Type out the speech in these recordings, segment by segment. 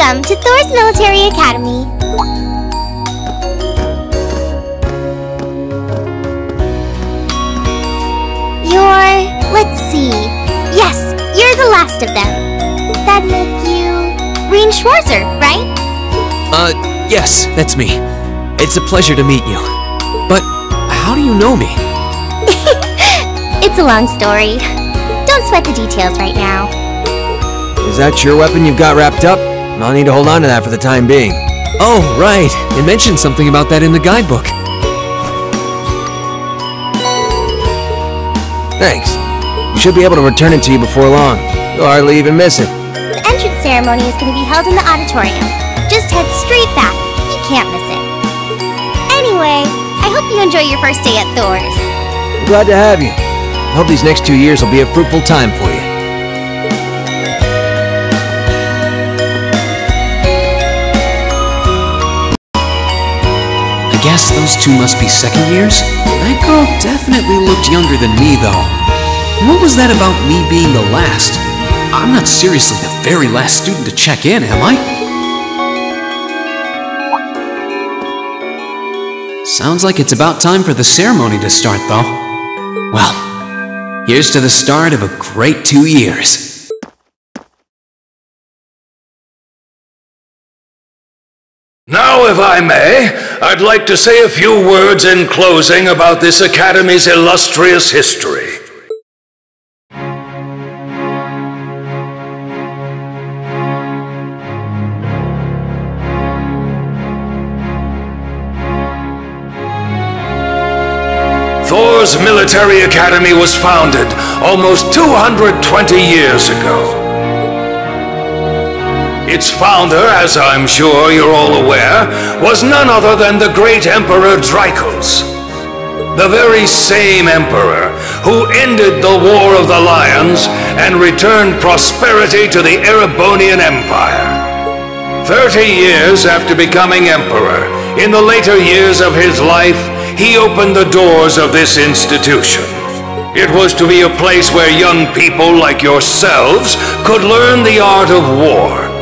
Welcome to Thor's Military Academy. Let's see. Yes, you're the last of them. That'd make you... Rean Schwarzer, right? Yes, that's me. It's a pleasure to meet you. But how do you know me? It's a long story. Don't sweat the details right now. Is that your weapon you've got wrapped up? I'll need to hold on to that for the time being. Oh, right. It mentioned something about that in the guidebook. Thanks. We should be able to return it to you before long. You'll hardly even miss it. The entrance ceremony is going to be held in the auditorium. Just head straight back. You can't miss it. Anyway, I hope you enjoy your first day at Thor's. I'm glad to have you. I hope these next 2 years will be a fruitful time for you. I guess those two must be second years? That girl definitely looked younger than me, though. What was that about me being the last? I'm not seriously the very last student to check in, am I? Sounds like it's about time for the ceremony to start, though. Well, here's to the start of a great 2 years. Now, if I may, I'd like to say a few words in closing about this Academy's illustrious history. Thor's Military Academy was founded almost 220 years ago. Its founder, as I'm sure you're all aware, was none other than the great Emperor Drykos. The very same emperor who ended the War of the Lions and returned prosperity to the Erebonian Empire. 30 years after becoming emperor, in the later years of his life, he opened the doors of this institution. It was to be a place where young people like yourselves could learn the art of war.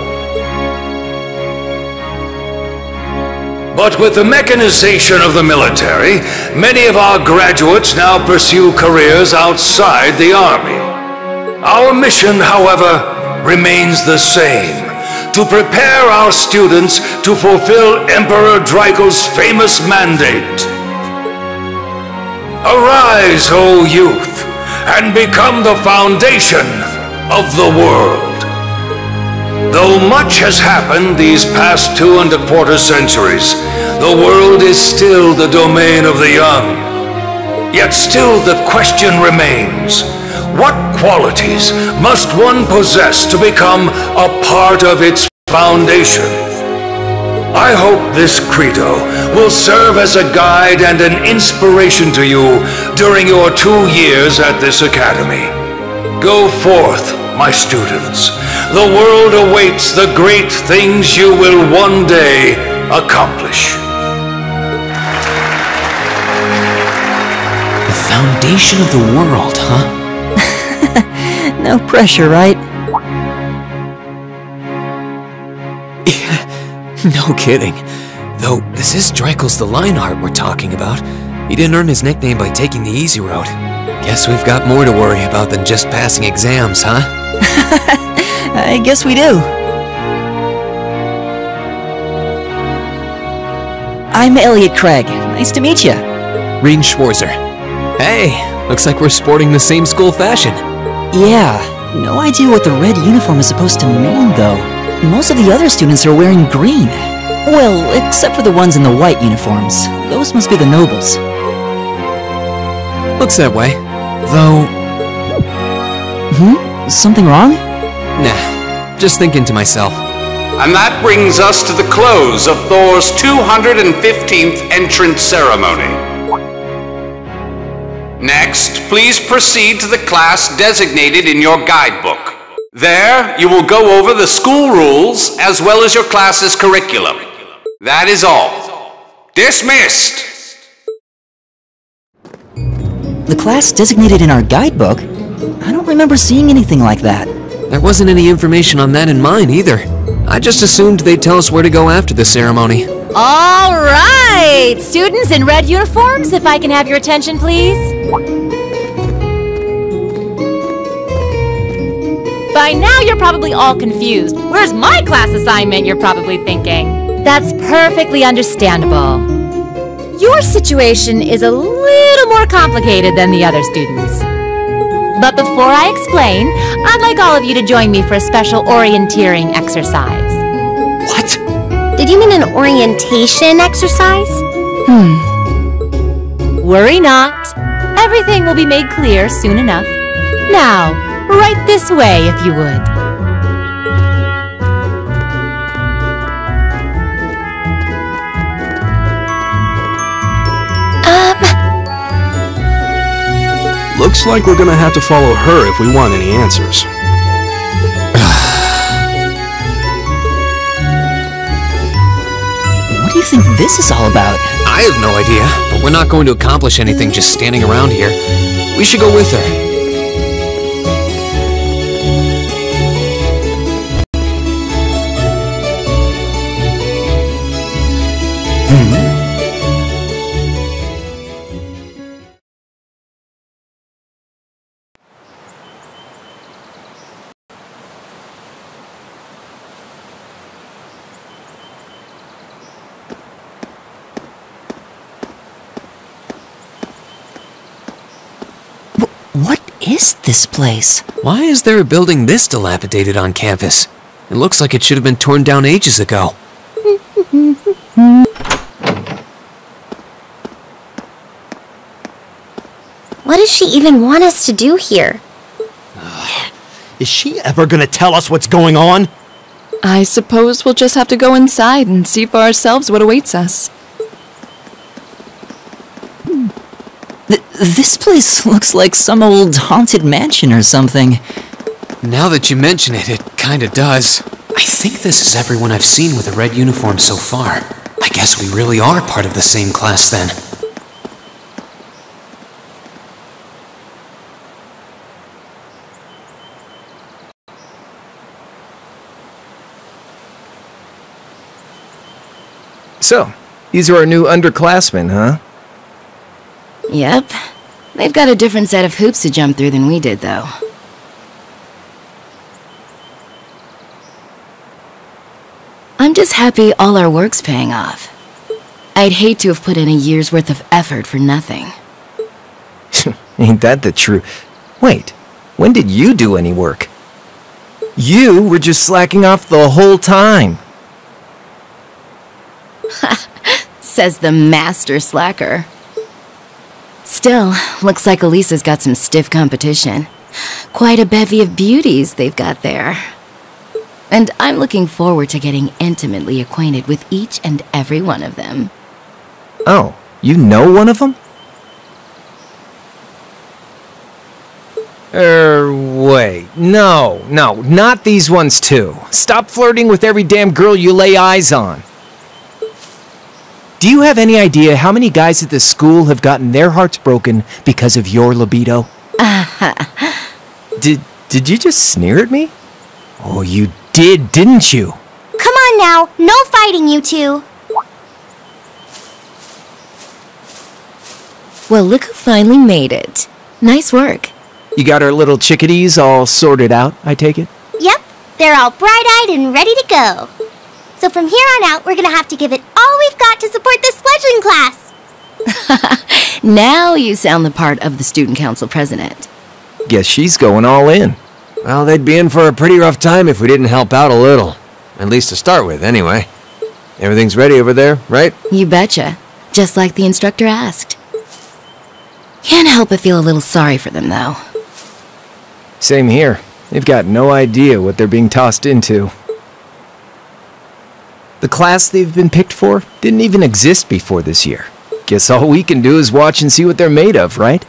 But with the mechanization of the military, many of our graduates now pursue careers outside the army. Our mission, however, remains the same: to prepare our students to fulfill Emperor Drykos' famous mandate. Arise, O youth, and become the foundation of the world. Though much has happened these past 2¼ centuries, the world is still the domain of the young. Yet still the question remains: what qualities must one possess to become a part of its foundation? I hope this credo will serve as a guide and an inspiration to you during your 2 years at this academy. Go forth, my students. The world awaits the great things you will one day accomplish. The foundation of the world, huh? No pressure, right? No kidding. Though, this is Drykos the Lionheart we're talking about. He didn't earn his nickname by taking the easy road. Guess we've got more to worry about than just passing exams, huh? I guess we do. I'm Elliot Craig. Nice to meet you. Rean Schwarzer. Hey, looks like we're sporting the same school fashion. Yeah, no idea what the red uniform is supposed to mean, though. Most of the other students are wearing green. Well, except for the ones in the white uniforms. Those must be the nobles. Looks that way. Though... Something wrong? Nah, just thinking to myself. And that brings us to the close of Thor's 215th entrance ceremony. Next, please proceed to the class designated in your guidebook. There, you will go over the school rules as well as your class's curriculum. That is all. Dismissed! The class designated in our guidebook? I don't remember seeing anything like that. There wasn't any information on that in mine either. I just assumed they'd tell us where to go after the ceremony. All right! Students in red uniforms, if I can have your attention, please. By now, you're probably all confused. Where's my class assignment, you're probably thinking. That's perfectly understandable. Your situation is a little more complicated than the other students. But before I explain, I'd like all of you to join me for a special orienteering exercise. What? Did you mean an orientation exercise? Worry not. Everything will be made clear soon enough. Now, right this way if you would. Looks like we're gonna have to follow her if we want any answers. What do you think this is all about? I have no idea, but we're not going to accomplish anything just standing around here. We should go with her. What is this place? Why is there a building this dilapidated on campus? It looks like it should have been torn down ages ago. What does she even want us to do here? Is she ever gonna tell us what's going on? I suppose we'll just have to go inside and see for ourselves what awaits us. This place looks like some old haunted mansion or something. Now that you mention it, it kinda does. I think this is everyone I've seen with a red uniform so far. I guess we really are part of the same class then. So, these are our new underclassmen, huh? Yep. They've got a different set of hoops to jump through than we did, though. I'm just happy all our work's paying off. I'd hate to have put in a year's worth of effort for nothing. Ain't that the truth? Wait, when did you do any work? You were just slacking off the whole time. Says the master slacker. Still, looks like Elisa's got some stiff competition. Quite a bevy of beauties they've got there. And I'm looking forward to getting intimately acquainted with each and every one of them. Oh, you know one of them? Wait. No, not these ones too. Stop flirting with every damn girl you lay eyes on. Do you have any idea how many guys at this school have gotten their hearts broken because of your libido? Did you just sneer at me? Oh, you did, didn't you? Come on now, no fighting, you two. Well, look who finally made it. Nice work. You got our little chickadees all sorted out, I take it? Yep, they're all bright-eyed and ready to go. So from here on out, we're gonna have to give it all we've got to support this sledging class. Now you sound the part of the student council president. Guess she's going all in. Well, they'd be in for a pretty rough time if we didn't help out a little. At least to start with, anyway. Everything's ready over there, right? You betcha. Just like the instructor asked. Can't help but feel a little sorry for them, though. Same here. They've got no idea what they're being tossed into. The class they've been picked for didn't even exist before this year. Guess all we can do is watch and see what they're made of, right?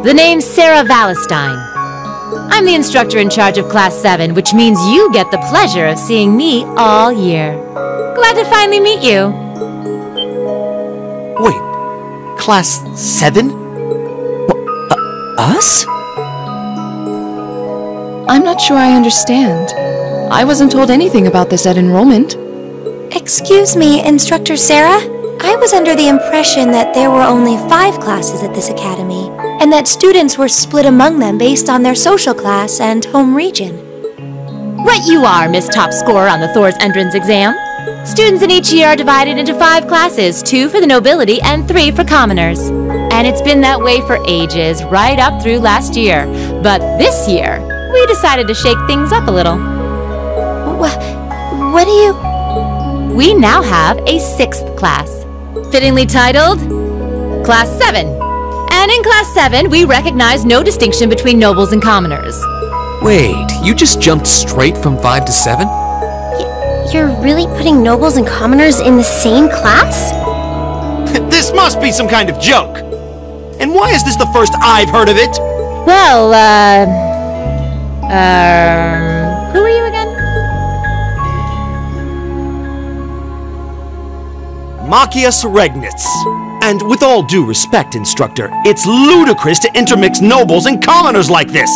The name's Sarah Valestine. I'm the instructor in charge of Class 7, which means you get the pleasure of seeing me all year. Glad to finally meet you. Wait, Class 7? Us? I'm not sure I understand. I wasn't told anything about this at enrollment. Excuse me, Instructor Sarah? I was under the impression that there were only 5 classes at this academy, and that students were split among them based on their social class and home region. Right you are, Miss Top Scorer on the Thor's entrance exam. Students in each year are divided into 5 classes, 2 for the nobility and 3 for commoners. And it's been that way for ages, right up through last year. But this year, we decided to shake things up a little. What do you... We now have a 6th class, fittingly titled Class 7. And in Class 7, we recognize no distinction between nobles and commoners. Wait, you just jumped straight from 5 to 7? You're really putting nobles and commoners in the same class? This must be some kind of joke. And why is this the first I've heard of it? Well, who are you again? Machias Regnitz. And with all due respect, Instructor, it's ludicrous to intermix nobles and commoners like this.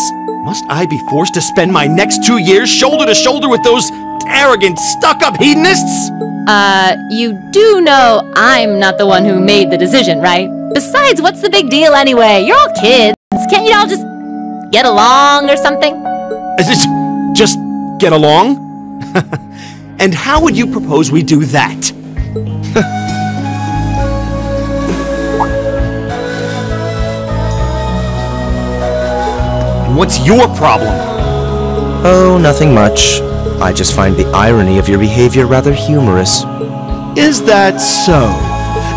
Must I be forced to spend my next 2 years shoulder to shoulder with those arrogant, stuck-up hedonists? You do know I'm not the one who made the decision, right? Besides, what's the big deal anyway? You're all kids. Can't you all just get along or something? Just get along? And how would you propose we do that? What's your problem? Oh, nothing much. I just find the irony of your behavior rather humorous. Is that so?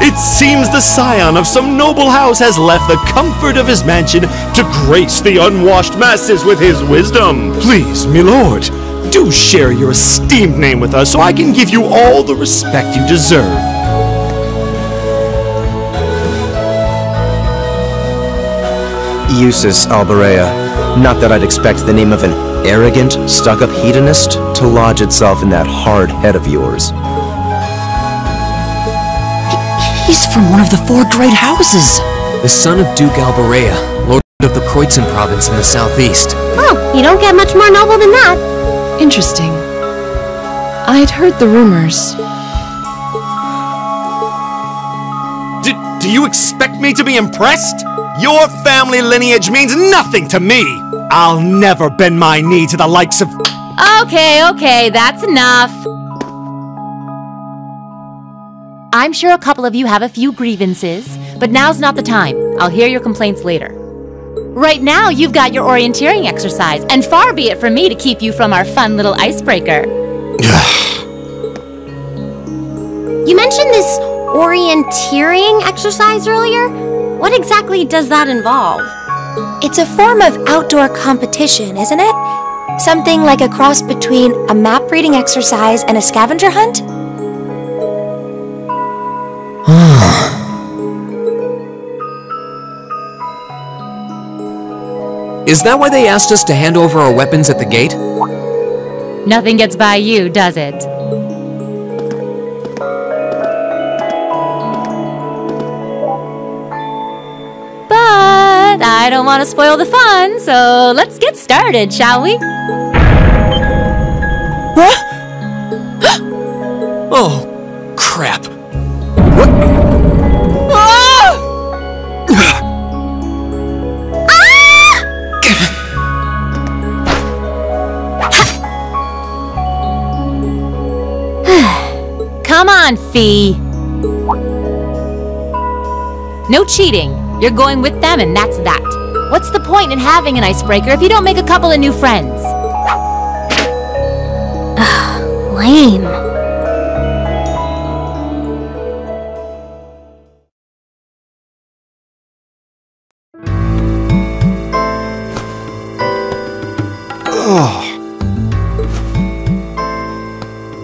It seems the scion of some noble house has left the comfort of his mansion to grace the unwashed masses with his wisdom. Please, milord, do share your esteemed name with us so I can give you all the respect you deserve. Eustace Alberea. Not that I'd expect the name of an arrogant, stuck-up hedonist to lodge itself in that hard head of yours. He's from one of the 4 great houses. The son of Duke Alberea, Lord of the Kreutzen province in the southeast. Well, you don't get much more noble than that. Interesting. I'd heard the rumors. Do you expect me to be impressed? Your family lineage means nothing to me. I'll never bend my knee to the likes of... Okay, that's enough. I'm sure a couple of you have a few grievances, but now's not the time. I'll hear your complaints later. Right now, you've got your orienteering exercise, and far be it from me to keep you from our fun little icebreaker. You mentioned this orienteering exercise earlier. What exactly does that involve? It's a form of outdoor competition, isn't it? Something like a cross between a map-reading exercise and a scavenger hunt? Is that why they asked us to hand over our weapons at the gate? Nothing gets by you, does it? But I don't want to spoil the fun, so let's get started, shall we? Oh, crap. What? Come on, Fee. No cheating. You're going with them and that's that. What's the point in having an icebreaker if you don't make a couple of new friends? Lame.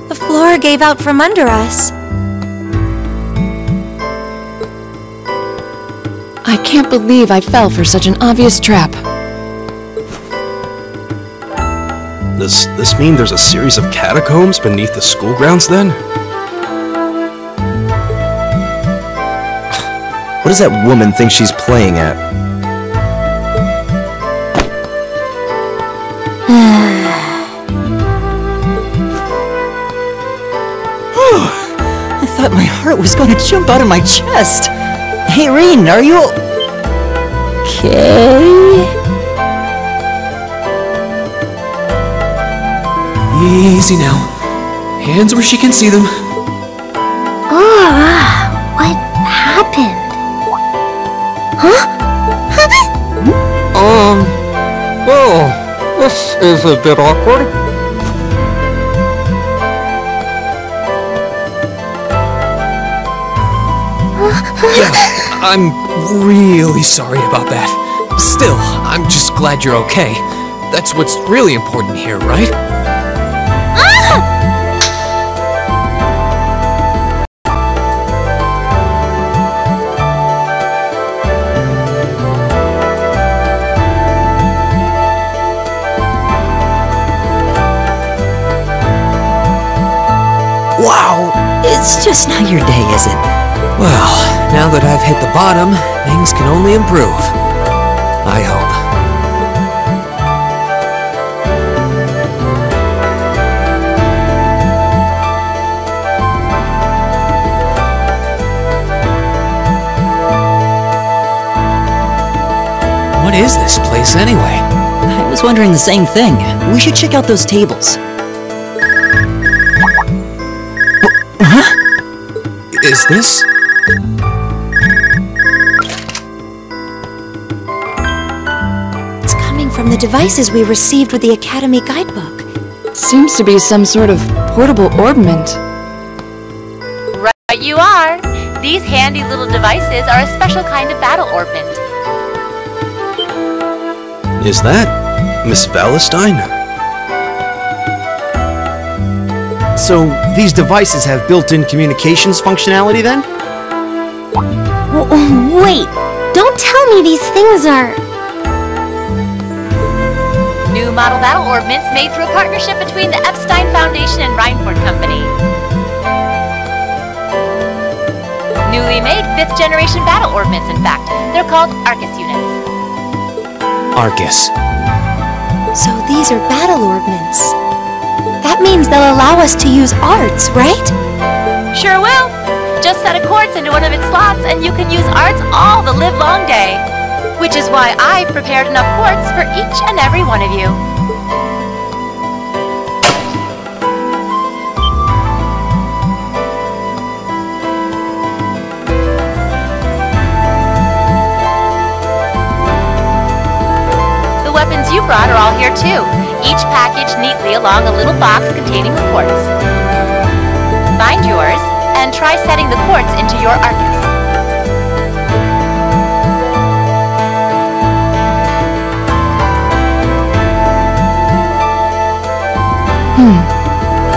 The floor gave out from under us. I can't believe I fell for such an obvious trap. Does this mean there's a series of catacombs beneath the school grounds then? What does that woman think she's playing at? I thought my heart was going to jump out of my chest. Hey, Reen, are you okay? Easy now. Hands where she can see them. What happened? Huh? Well, this is a bit awkward. I'm really sorry about that. Still, I'm just glad you're okay. That's what's really important here, right? Wow, it's just not your day, is it? Well, now that I've hit the bottom, things can only improve. I hope. What is this place anyway? I was wondering the same thing. We should check out those tables. Is this? It's coming from the devices we received with the Academy guidebook. Seems to be some sort of portable orbment. Right you are. These handy little devices are a special kind of battle orbment. Is that Miss Valentine? So, these devices have built-in communications functionality then? Wait, don't tell me these things are... New model battle orbments made through a partnership between the Epstein Foundation and Reinford Company. Newly made 5th generation battle orbments, in fact. They're called Arcus units. Arcus. So these are battle orbments. That means they'll allow us to use arts, right? Sure will. Just set a quartz into one of its slots and you can use arts all the livelong day. Which is why I've prepared enough quartz for each and every one of you. The weapons you brought are all here too. Each packaged neatly along a little box containing the quartz. Find yours, and try setting the quartz into your Arcus.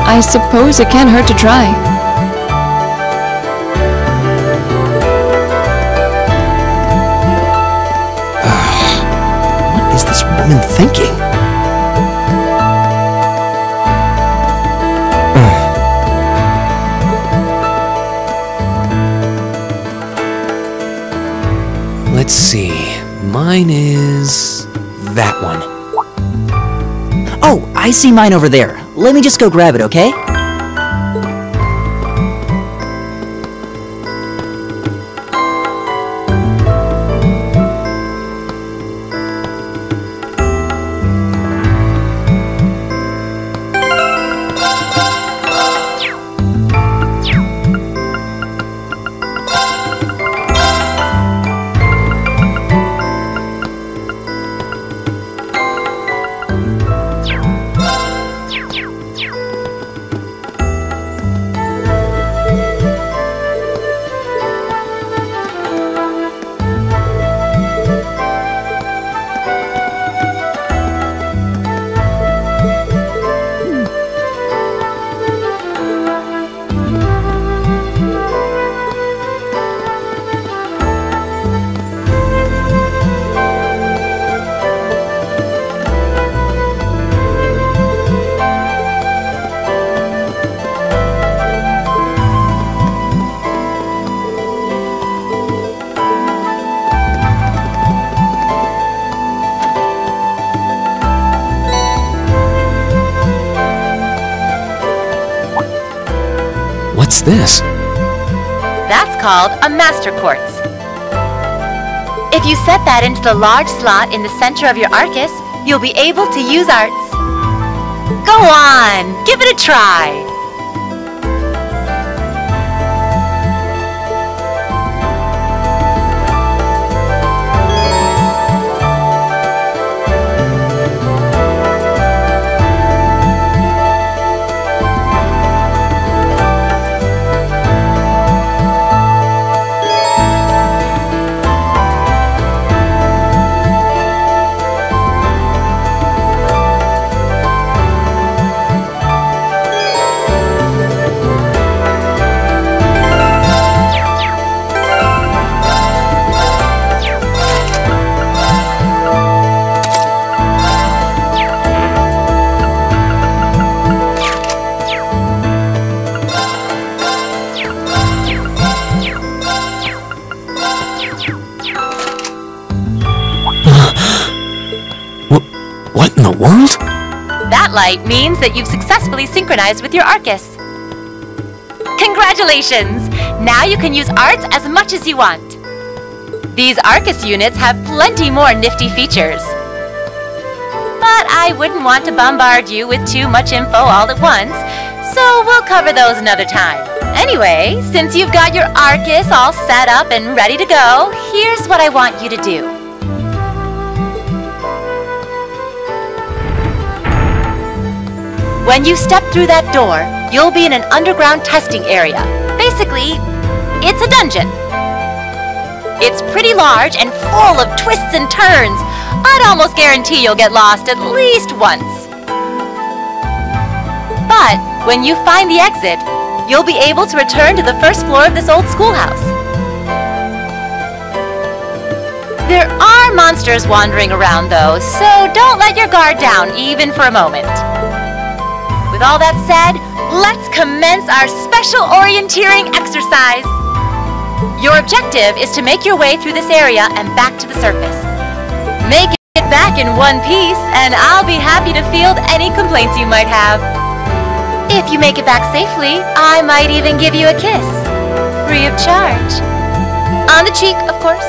I suppose it can't hurt to try. What is this woman thinking? Let's see. Mine is... that one. Oh, I see mine over there. Let me just go grab it, okay? What's this? That's called a master quartz. If you set that into the large slot in the center of your Arcus, you'll be able to use arts. Go on, give it a try. What in the world? That light means that you've successfully synchronized with your Arcus. Congratulations! Now you can use arts as much as you want. These Arcus units have plenty more nifty features. But I wouldn't want to bombard you with too much info all at once, so we'll cover those another time. Anyway, since you've got your Arcus all set up and ready to go, here's what I want you to do. When you step through that door, you'll be in an underground testing area. Basically, it's a dungeon. It's pretty large and full of twists and turns. I'd almost guarantee you'll get lost at least once. But when you find the exit, you'll be able to return to the first floor of this old schoolhouse. There are monsters wandering around though, so don't let your guard down even for a moment. With all that said, let's commence our special orienteering exercise. Your objective is to make your way through this area and back to the surface. Make it back in one piece, and I'll be happy to field any complaints you might have. If you make it back safely, I might even give you a kiss. Free of charge. On the cheek, of course.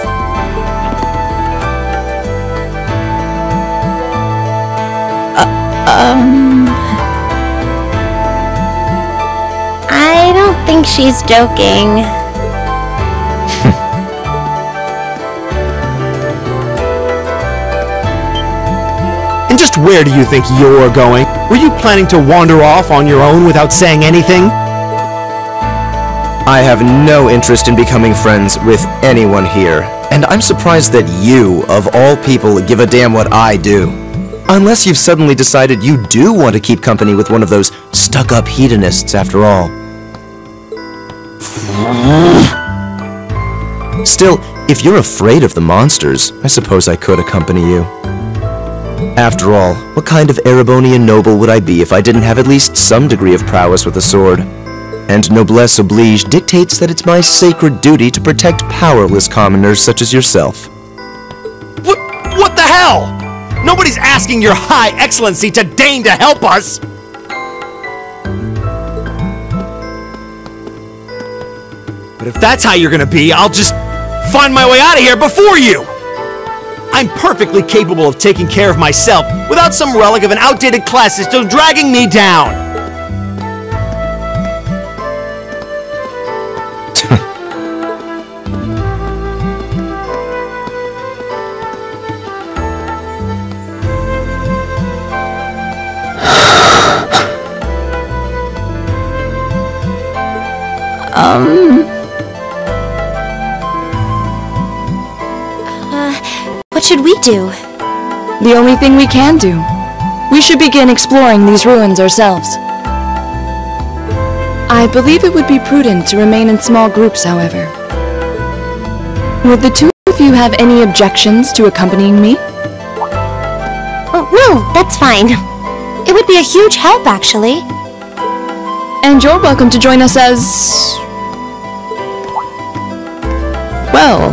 I don't think she's joking. And just where do you think you're going? Were you planning to wander off on your own without saying anything? I have no interest in becoming friends with anyone here, and I'm surprised that you, of all people, give a damn what I do. Unless you've suddenly decided you do want to keep company with one of those stuck-up hedonists after all. Still, if you're afraid of the monsters, I suppose I could accompany you. After all, what kind of Erebonian noble would I be if I didn't have at least some degree of prowess with a sword? And noblesse oblige dictates that it's my sacred duty to protect powerless commoners such as yourself. What the hell? Nobody's asking your high excellency to deign to help us! But if that's how you're gonna be, I'll just find my way out of here before you! I'm perfectly capable of taking care of myself without some relic of an outdated class system dragging me down! What should we do? The only thing we can do. We should begin exploring these ruins ourselves. I believe it would be prudent to remain in small groups, however. Would the two of you have any objections to accompanying me? Oh, no, that's fine. It would be a huge help, actually. And you're welcome to join us as... well,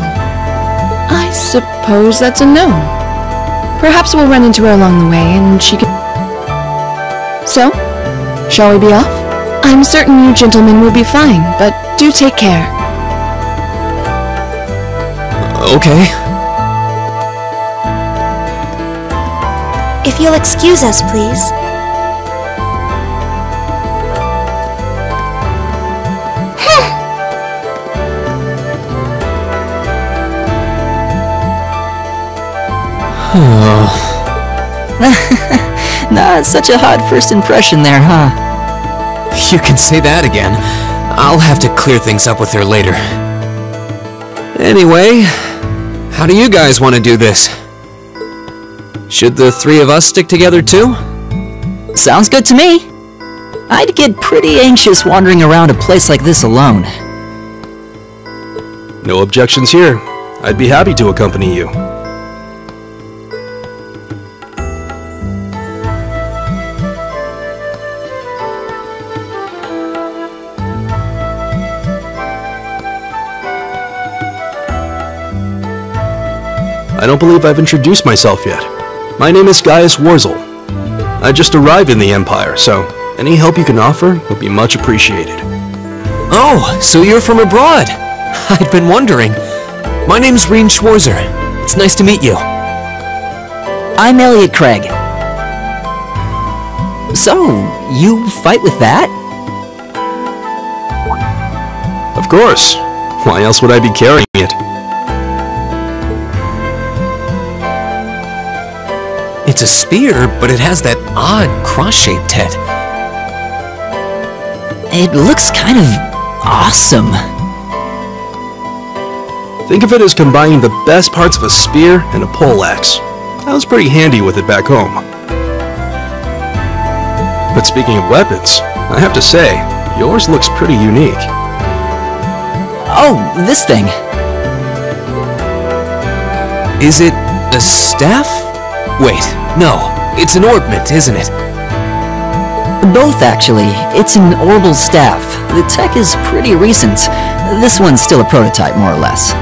I suppose that's a no. Perhaps we'll run into her along the way and she can... So, shall we be off? I'm certain you gentlemen will be fine, but do take care. Okay. If you'll excuse us, please. Not such a hot first impression there, huh? You can say that again. I'll have to clear things up with her later. Anyway, how do you guys want to do this? Should the three of us stick together too? Sounds good to me. I'd get pretty anxious wandering around a place like this alone. No objections here. I'd be happy to accompany you. I don't believe I've introduced myself yet. My name is Gaius Warzel. I just arrived in the Empire, so any help you can offer would be much appreciated. Oh, so you're from abroad. I'd been wondering. My name's Reen Schwarzer. It's nice to meet you. I'm Elliot Craig. So, you fight with that? Of course. Why else would I be carrying it? It's a spear, but it has that odd cross-shaped head. It looks kind of awesome. Think of it as combining the best parts of a spear and a poleaxe. I was pretty handy with it back home. But speaking of weapons, I have to say, yours looks pretty unique. Oh, this thing. Is it a staff? Wait, no. It's an orbment, isn't it? Both, actually. It's an orbital staff. The tech is pretty recent. This one's still a prototype, more or less.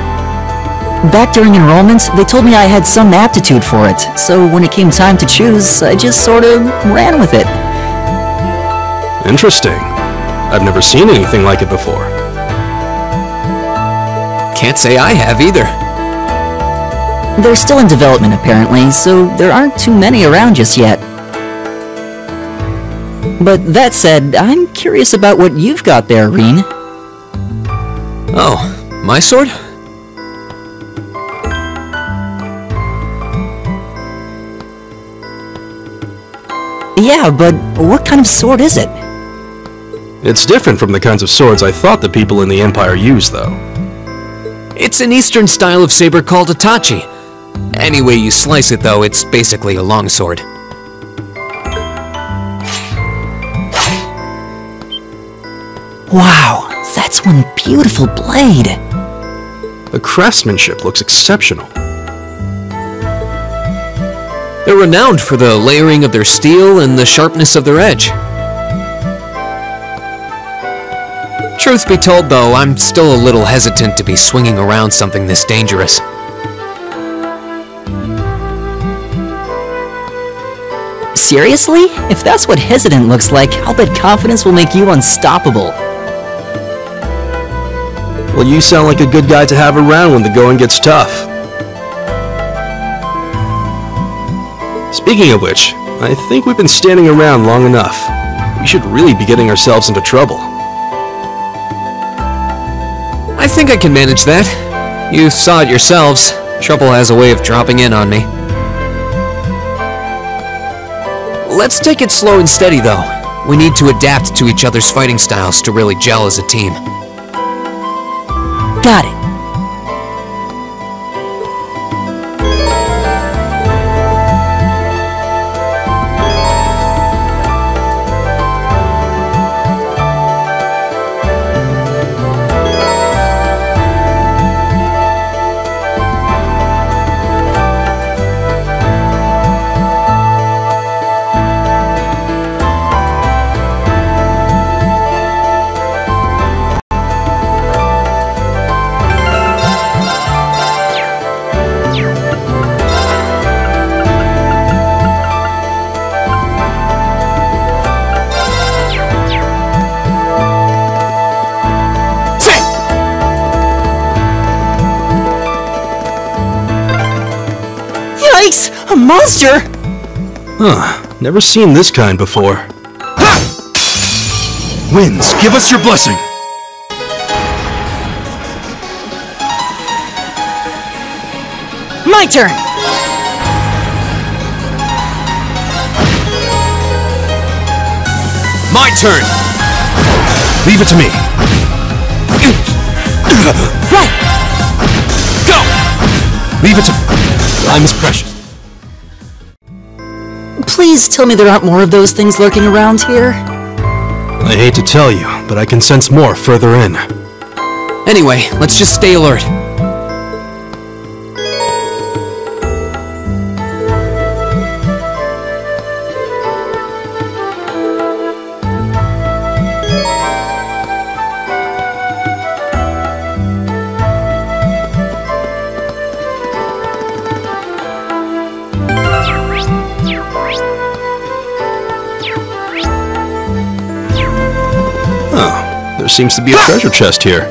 Back during enrollment, they told me I had some aptitude for it, so when it came time to choose, I just sort of ran with it. Interesting. I've never seen anything like it before. Can't say I have either. They're still in development, apparently, so there aren't too many around just yet. But that said, I'm curious about what you've got there, Reen. Oh, my sword? Yeah, but what kind of sword is it? It's different from the kinds of swords I thought the people in the Empire used, though. It's an Eastern style of saber called a tachi. Any way you slice it, though, it's basically a longsword. Wow, that's one beautiful blade. The craftsmanship looks exceptional. They're renowned for the layering of their steel and the sharpness of their edge. Truth be told, though, I'm still a little hesitant to be swinging around something this dangerous. Seriously? If that's what hesitant looks like, I'll bet confidence will make you unstoppable. Well, you sound like a good guy to have around when the going gets tough. Speaking of which, I think we've been standing around long enough. We should really be getting ourselves into trouble. I think I can manage that. You saw it yourselves. Trouble has a way of dropping in on me. Let's take it slow and steady, though. We need to adapt to each other's fighting styles to really gel as a team. Got it. A monster? Huh. Never seen this kind before. Ha! Winds, give us your blessing. My turn! My turn! Leave it to me. Right! Go! Leave it to... Time is precious. Please tell me there aren't more of those things lurking around here. I hate to tell you, but I can sense more further in. Anyway, let's just stay alert. Oh, there seems to be a treasure chest here.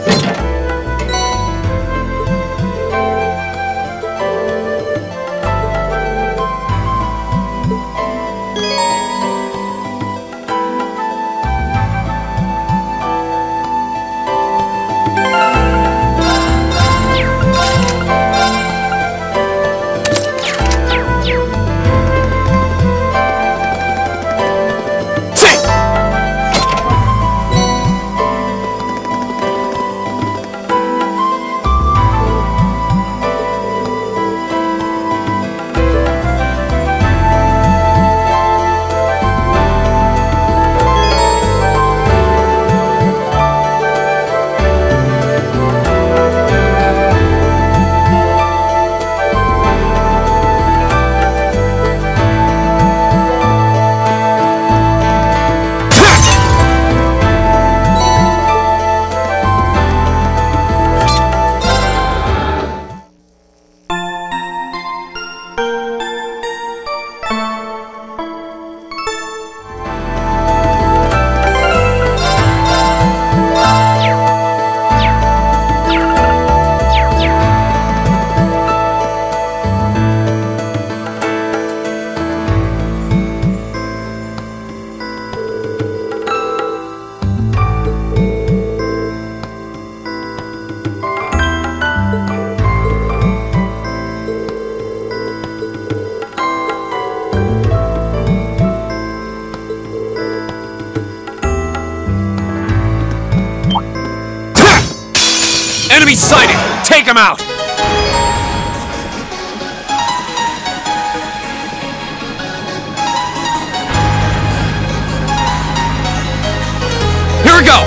Enemy sighted! Take him out! Here we go!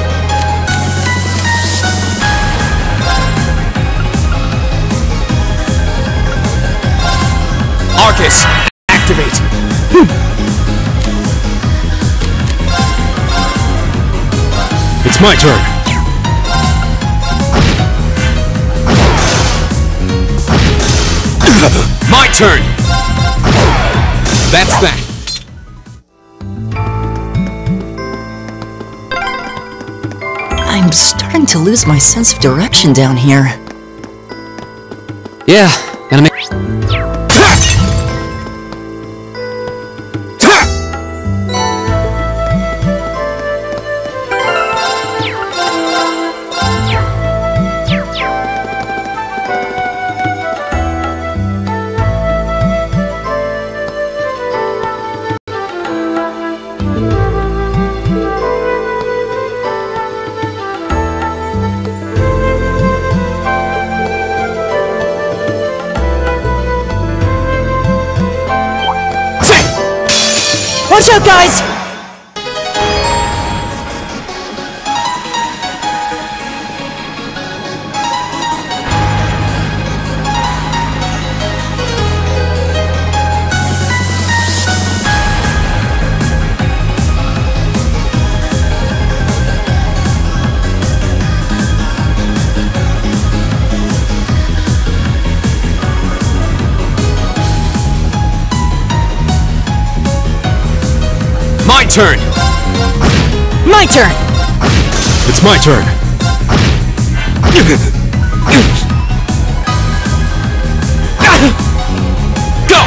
Arcus, activate! It's my turn. My turn! That's that. I'm starting to lose my sense of direction down here. Yeah, gonna make... Watch out, guys! My turn! My turn! It's my turn. Go!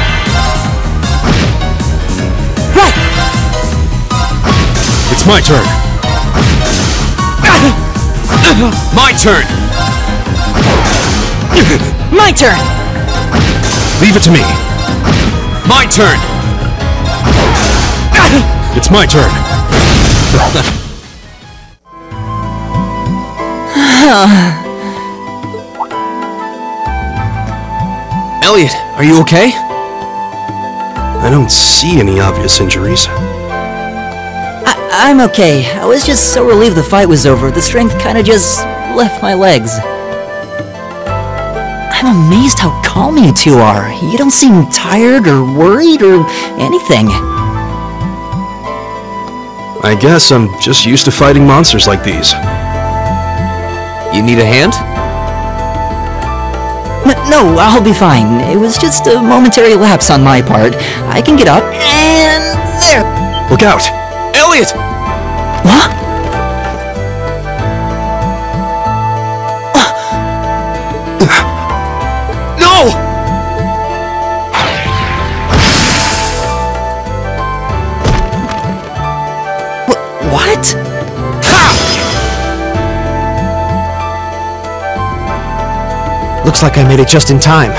It's my turn. My turn! My turn! Leave it to me. My turn! It's my turn. Elliot, are you okay? I don't see any obvious injuries. I'm okay. I was just so relieved the fight was over, the strength kinda just left my legs. I'm amazed how calm you two are. You don't seem tired or worried or anything. I guess I'm just used to fighting monsters like these. You need a hand? No, I'll be fine. It was just a momentary lapse on my part. I can get up, and there! Look out! Elliot! What? No! What? Looks like I made it just in time.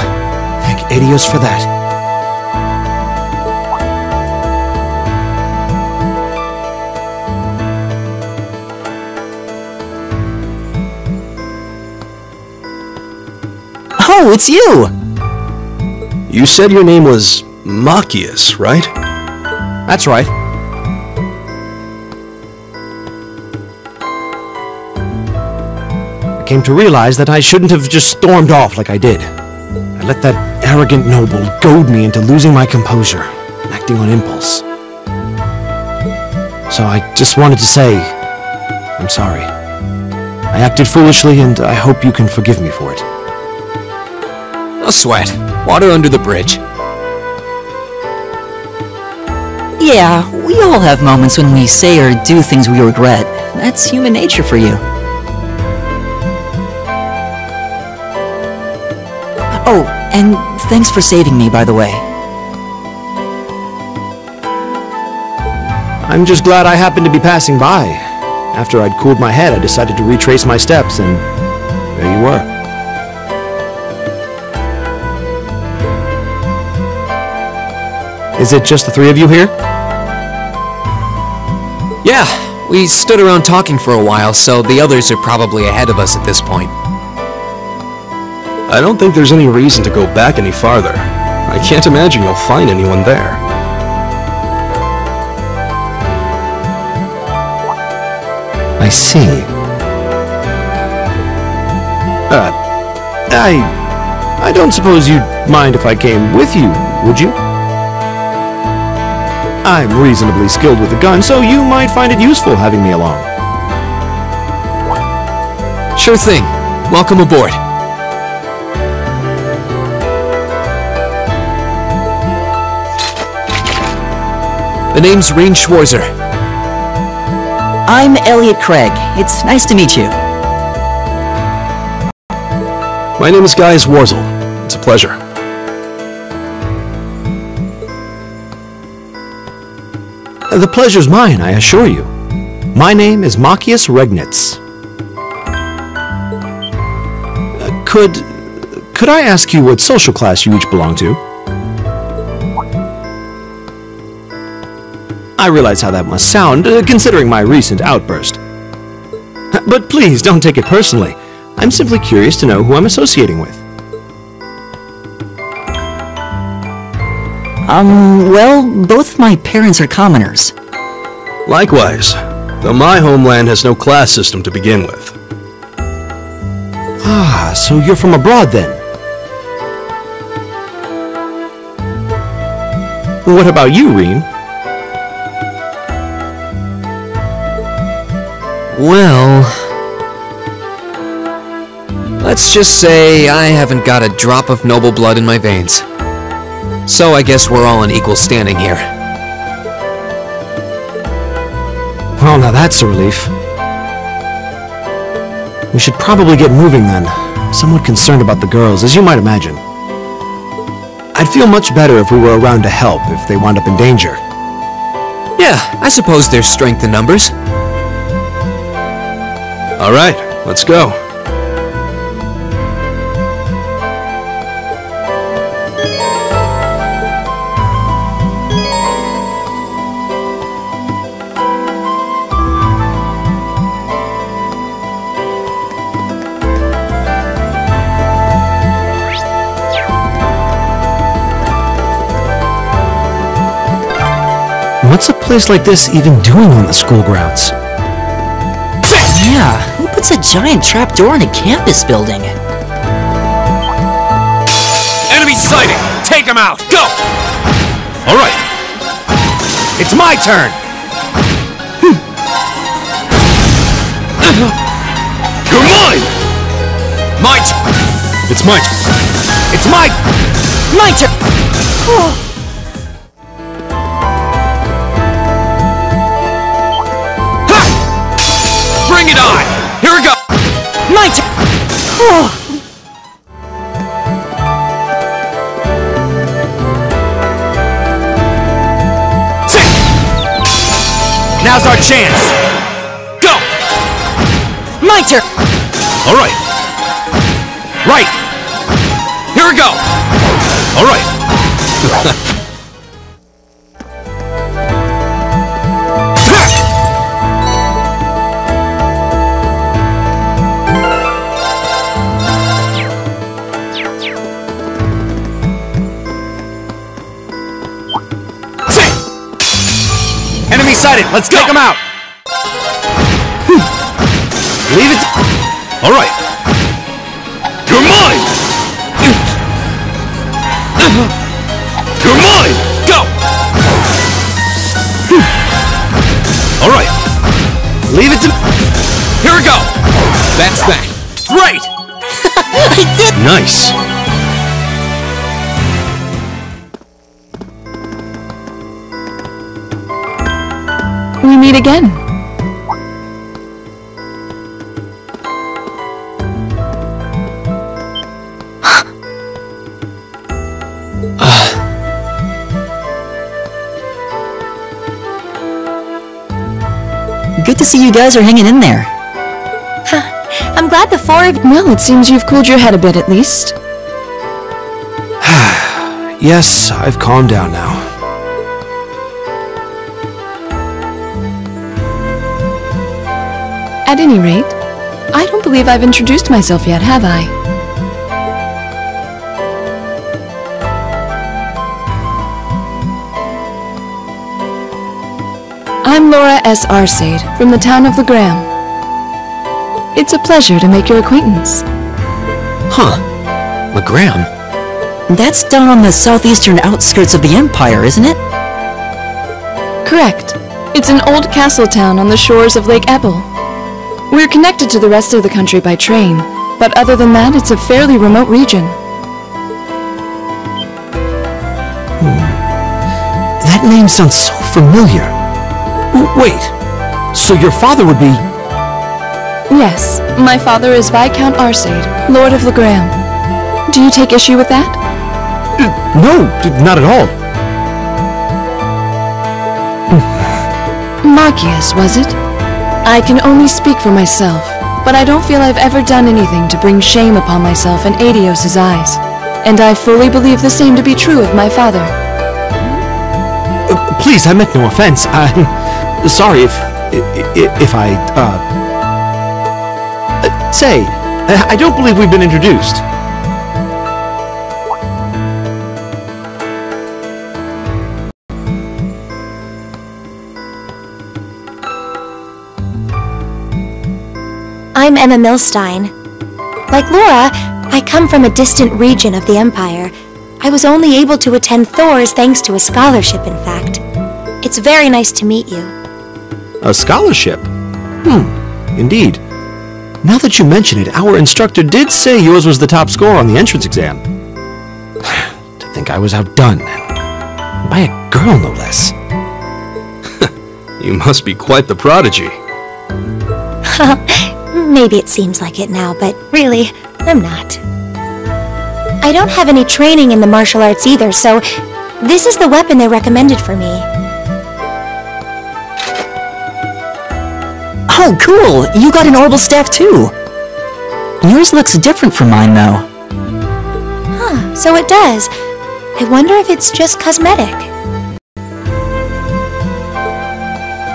Thank Adios for that. Oh, it's you! You said your name was Machias, right? That's right. I came to realize that I shouldn't have just stormed off like I did. I let that arrogant noble goad me into losing my composure, acting on impulse. So I just wanted to say, I'm sorry. I acted foolishly and I hope you can forgive me for it. No sweat. Water under the bridge. Yeah, we all have moments when we say or do things we regret. That's human nature for you. Oh, and thanks for saving me, by the way. I'm just glad I happened to be passing by. After I'd cooled my head, I decided to retrace my steps, and there you were. Is it just the three of you here? Yeah, we stood around talking for a while, so the others are probably ahead of us at this point. I don't think there's any reason to go back any farther. I can't imagine you'll find anyone there. I see. I don't suppose you'd mind if I came with you, would you? I'm reasonably skilled with a gun, so you might find it useful having me along. Sure thing. Welcome aboard. The name's Rain Schwarzer. I'm Elliot Craig. It's nice to meet you. My name is Gaius Warzel. It's a pleasure. The pleasure's mine, I assure you. My name is Machias Regnitz. Could I ask you what social class you each belong to? I realize how that must sound, considering my recent outburst. But please, don't take it personally. I'm simply curious to know who I'm associating with. Well, both my parents are commoners. Likewise, though my homeland has no class system to begin with. Ah, so you're from abroad then? What about you, Reen? Well, let's just say I haven't got a drop of noble blood in my veins. So I guess we're all in equal standing here. Well, now that's a relief. We should probably get moving then. I'm somewhat concerned about the girls, as you might imagine. I'd feel much better if we were around to help if they wound up in danger. Yeah, I suppose there's strength in numbers. Alright, let's go. What's a place like this even doing on the school grounds? Yeah, who puts a giant trapdoor in a campus building? Enemy sighting! Take him out! Go! Alright. It's my turn! You're mine! My turn! It's my turn! It's my... My turn! Bring it on! Here we go! My turn! Now's our chance! Go! My turn! Alright. Right! Here we go! Alright. Enemy sighted! Let's take him out! Leave it. Alright. You're mine! You're mine! Go! Alright. Leave it to... Here we go! That's that. Great! I did... Nice. We meet again. Good to see you guys are hanging in there. I'm glad the four of... Well, it seems you've cooled your head a bit at least. Yes, I've calmed down now. At any rate, I don't believe I've introduced myself yet, have I? I'm Laura S. Arcade, from the town of Legram. It's a pleasure to make your acquaintance. Huh. Legram? That's down on the southeastern outskirts of the Empire, isn't it? Correct. It's an old castle town on the shores of Lake Ebble. We're connected to the rest of the country by train, but other than that, it's a fairly remote region. That name sounds so familiar. Wait, so your father would be... Yes, my father is Viscount Arcade, Lord of Legram. Do you take issue with that? No, not at all. Marcius, was it? I can only speak for myself, but I don't feel I've ever done anything to bring shame upon myself in Adios' eyes. And I fully believe the same to be true of my father. Please, I meant no offense. I'm sorry if I, say, I don't believe we've been introduced. I'm Emma Milstein. Like Laura, I come from a distant region of the Empire. I was only able to attend Thor's thanks to a scholarship, in fact. It's very nice to meet you. A scholarship? Indeed. Now that you mention it, our instructor did say yours was the top score on the entrance exam. To think I was outdone, and by a girl no less. You must be quite the prodigy. Maybe it seems like it now, but really, I'm not. I don't have any training in the martial arts either, so this is the weapon they recommended for me. Oh, cool! You got an orbital staff too! Yours looks different from mine, though. Huh, so it does. I wonder if it's just cosmetic.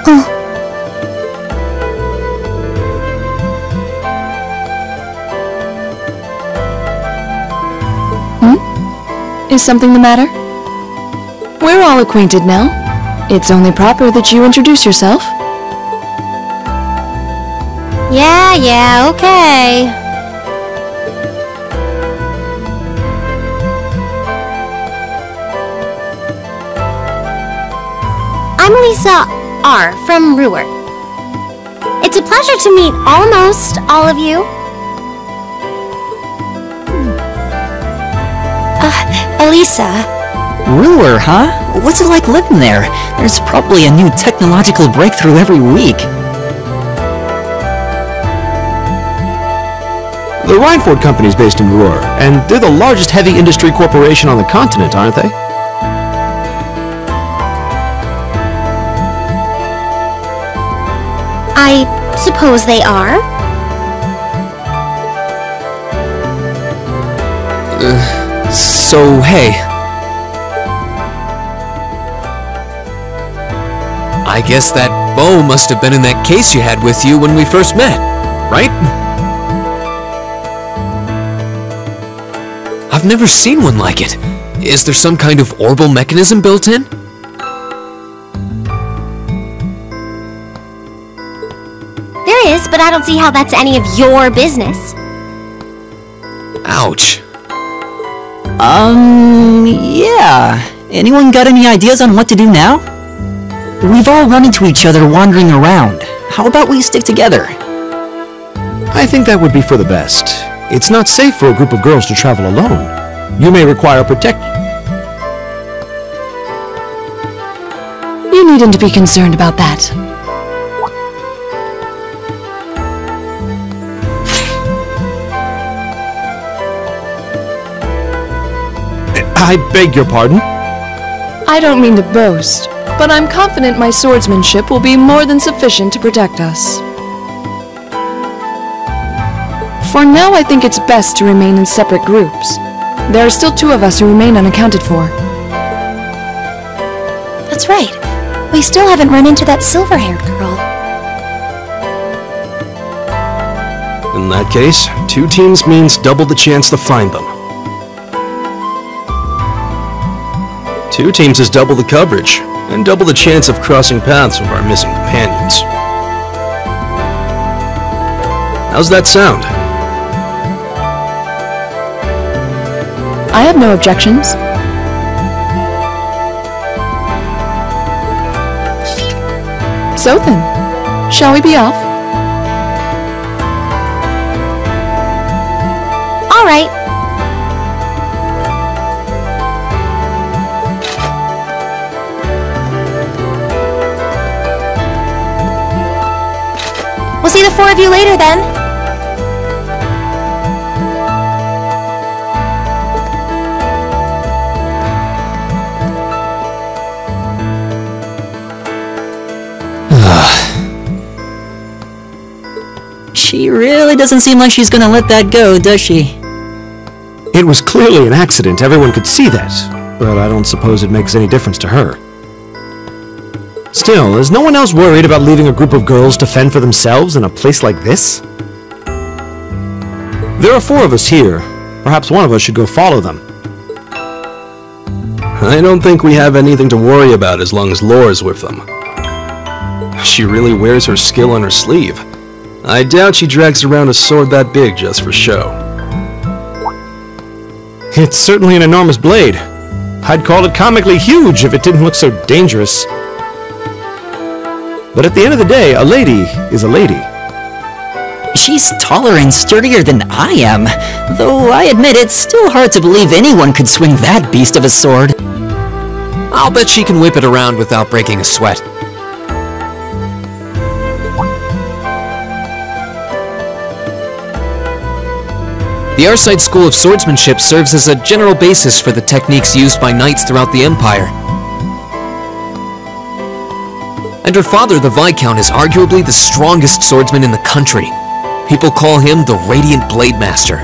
Oh. Is something the matter? We're all acquainted now. It's only proper that you introduce yourself. Yeah, okay. I'm Lisa R. from Ruhr. It's a pleasure to meet almost all of you. Elisa. Ruhr, huh? What's it like living there? There's probably a new technological breakthrough every week. The Reinford Company's based in Ruhr, and they're the largest heavy industry corporation on the continent, aren't they? I suppose they are. So, hey. I guess that bow must have been in that case you had with you when we first met, right? I've never seen one like it. Is there some kind of orbital mechanism built in? There is, but I don't see how that's any of your business. Ouch. Yeah. Anyone got any ideas on what to do now? We've all run into each other wandering around. How about we stick together? I think that would be for the best. It's not safe for a group of girls to travel alone. You may require protection. You needn't be concerned about that. I beg your pardon? I don't mean to boast, but I'm confident my swordsmanship will be more than sufficient to protect us. For now, I think it's best to remain in separate groups. There are still 2 of us who remain unaccounted for. That's right. We still haven't run into that silver-haired girl. In that case, 2 teams means double the chance to find them. 2 teams is double the coverage, and double the chance of crossing paths with our missing companions. How's that sound? I have no objections. So then, shall we be off? All right. We'll see the 4 of you later then. She really doesn't seem like she's gonna let that go, does she? It was clearly an accident, everyone could see that, but I don't suppose it makes any difference to her. Still, is no one else worried about leaving a group of girls to fend for themselves in a place like this? There are 4 of us here. Perhaps one of us should go follow them. I don't think we have anything to worry about as long as Laura's with them. She really wears her skill on her sleeve. I doubt she drags around a sword that big just for show. It's certainly an enormous blade. I'd call it comically huge if it didn't look so dangerous. But at the end of the day, a lady is a lady. She's taller and sturdier than I am, though I admit it's still hard to believe anyone could swing that beast of a sword. I'll bet she can whip it around without breaking a sweat. The Arside School of Swordsmanship serves as a general basis for the techniques used by knights throughout the Empire. And her father, the Viscount, is arguably the strongest swordsman in the country. People call him the Radiant Blade Master.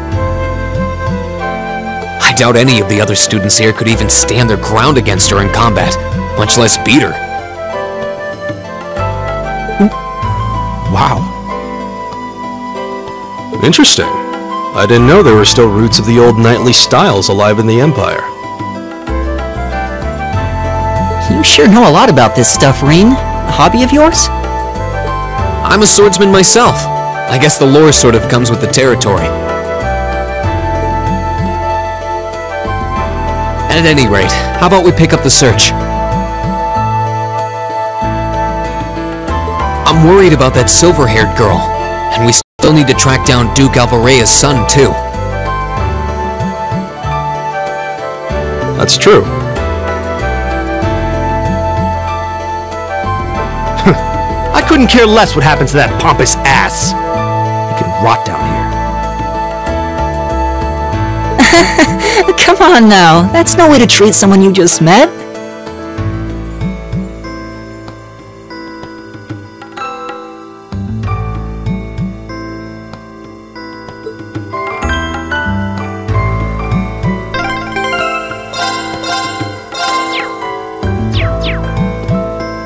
I doubt any of the other students here could even stand their ground against her in combat, much less beat her. Wow. Interesting. I didn't know there were still roots of the old knightly styles alive in the Empire. You sure know a lot about this stuff, Reen. A hobby of yours? I'm a swordsman myself. I guess the lore sort of comes with the territory. At any rate, how about we pick up the search? I'm worried about that silver-haired girl, and we still need to track down Duke Albarea's son, too. That's true. I couldn't care less what happens to that pompous ass. He can rot down here. Come on now, that's no way to treat someone you just met.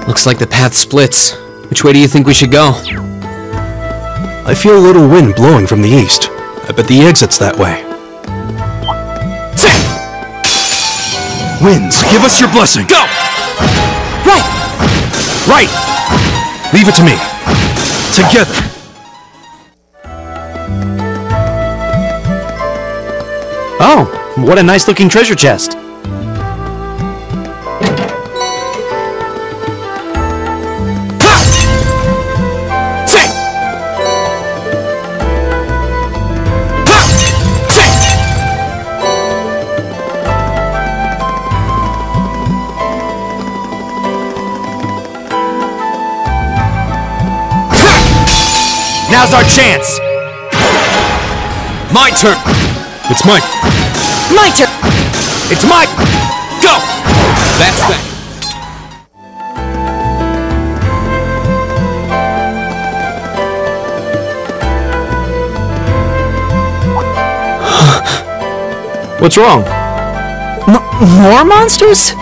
Looks like the path splits. Which way do you think we should go? I feel a little wind blowing from the east. I bet the exit's that way. Winds, give us your blessing. Go! Right! Right! Leave it to me. Together. Oh, what a nice looking treasure chest. Now's our chance! My turn! It's mine. My turn! It's mine! Go! That's that. What's wrong? More monsters?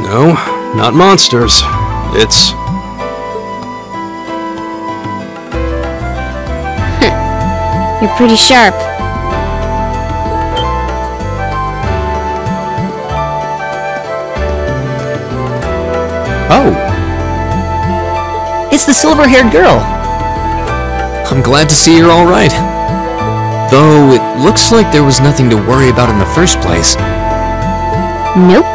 No, not monsters. It's... You're pretty sharp. Oh. It's the silver-haired girl. I'm glad to see you're all right. Though it looks like there was nothing to worry about in the first place. Nope.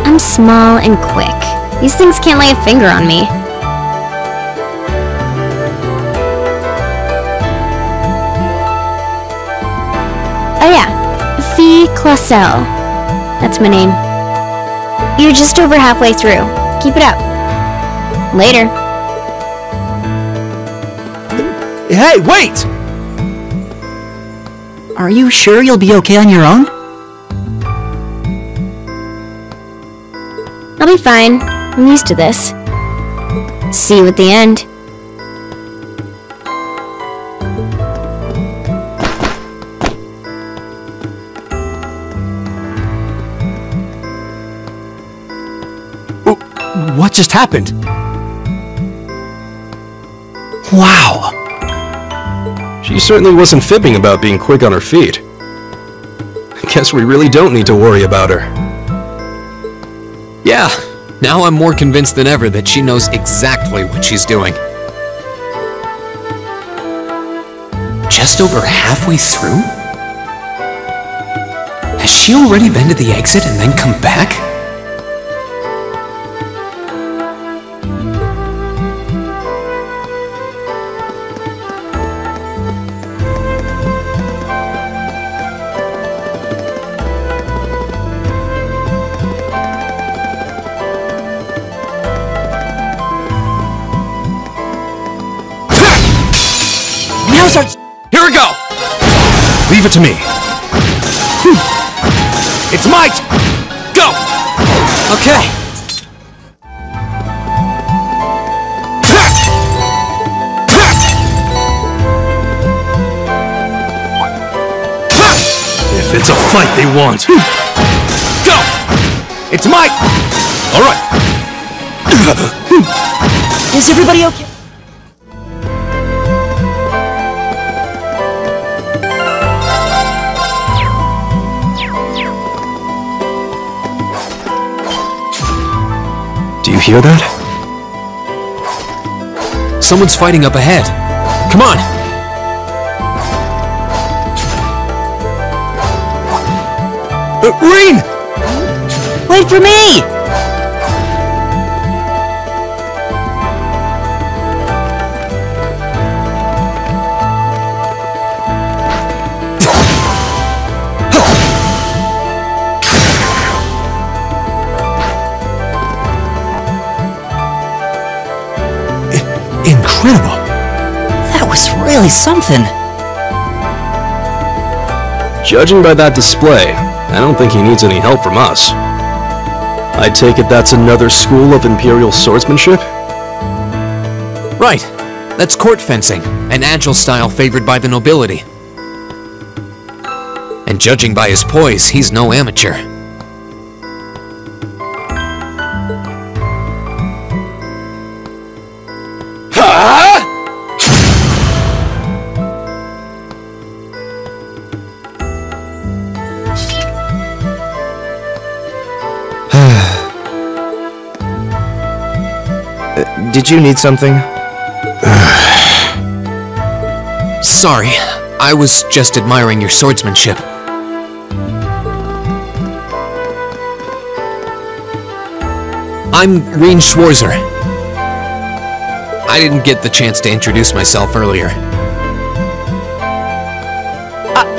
I'm small and quick. These things can't lay a finger on me. Oh yeah, Fee Clausel. That's my name. You're just over halfway through. Keep it up. Later. Hey, wait! Are you sure you'll be okay on your own? I'll be fine. I'm used to this. See you at the end. What just happened? Wow! She certainly wasn't fibbing about being quick on her feet. Guess we really don't need to worry about her. Yeah, now I'm more convinced than ever that she knows exactly what she's doing. Just over halfway through? Has she already been to the exit and then come back? Here we go! Leave it to me. It's my go! Okay. It's a fight they want. Go! It's Mike! All right. Is everybody okay? Do you hear that? Someone's fighting up ahead. Come on! Reen! Wait for me! Incredible! That was really something. Judging by that display, I don't think he needs any help from us. I take it that's another school of Imperial swordsmanship? Right. That's court fencing, an agile style favored by the nobility. And judging by his poise, he's no amateur. Did you need something? Sorry, I was just admiring your swordsmanship. I'm Reen Schwarzer. I didn't get the chance to introduce myself earlier.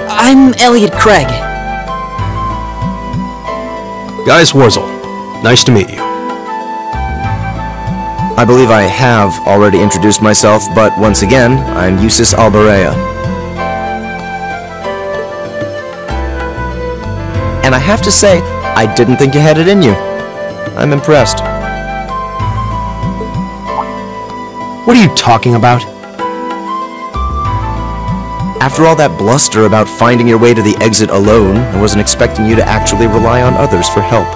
I'm Elliot Craig. Guy Schwarzel, nice to meet you. I believe I have already introduced myself, but once again, I'm Eustace Alberea. And I have to say, I didn't think you had it in you. I'm impressed. What are you talking about? After all that bluster about finding your way to the exit alone, I wasn't expecting you to actually rely on others for help.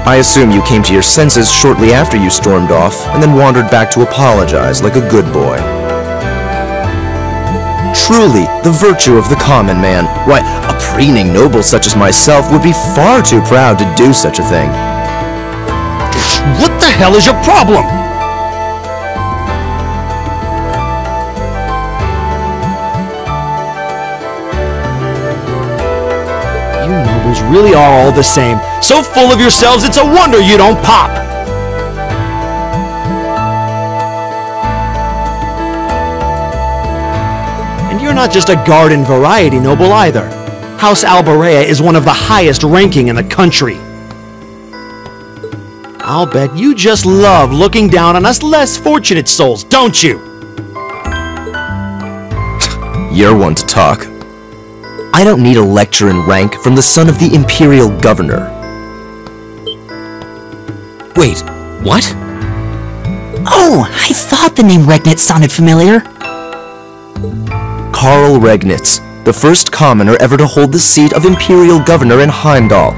I assume you came to your senses shortly after you stormed off, and then wandered back to apologize like a good boy. Truly, the virtue of the common man. Why, a preening noble such as myself would be far too proud to do such a thing. What the hell is your problem? You nobles really are all the same. So full of yourselves, it's a wonder you don't pop! And you're not just a garden variety noble either. House Alberea is one of the highest ranking in the country. I'll bet you just love looking down on us less fortunate souls, don't you? You're one to talk. I don't need a lecture in rank from the son of the Imperial Governor. Wait, what? Oh, I thought the name Regnitz sounded familiar. Karl Regnitz, the first commoner ever to hold the seat of Imperial Governor in Heimdall.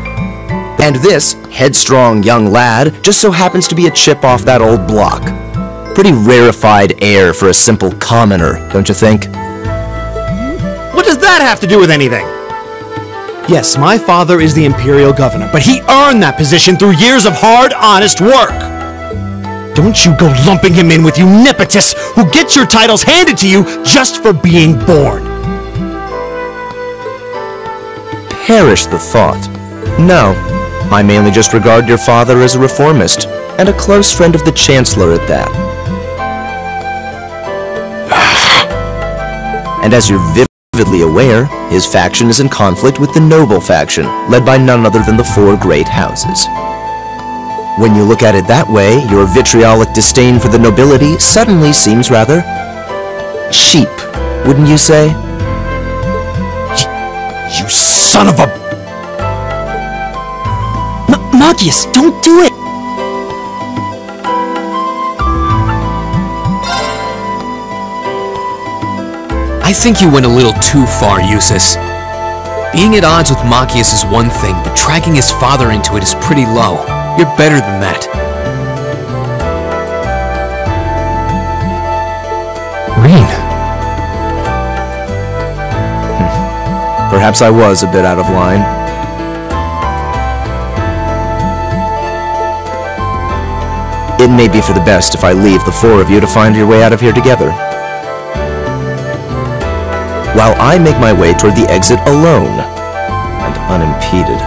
And this headstrong young lad just so happens to be a chip off that old block. Pretty rarefied air for a simple commoner, don't you think? What does that have to do with anything? Yes, my father is the Imperial Governor, but he earned that position through years of hard, honest work. Don't you go lumping him in with you nepotists who get your titles handed to you just for being born. Perish the thought. No, I mainly just regard your father as a reformist, and a close friend of the Chancellor at that. And as you're vividly aware, his faction is in conflict with the noble faction, led by none other than the four great houses. When you look at it that way, your vitriolic disdain for the nobility suddenly seems rather cheap, wouldn't you say? You son of a... Magius, don't do it! I think you went a little too far, Eustace. Being at odds with Machias is one thing, but dragging his father into it is pretty low. You're better than that. Rean. Perhaps I was a bit out of line. It may be for the best if I leave the four of you to find your way out of here together, while I make my way toward the exit alone and unimpeded.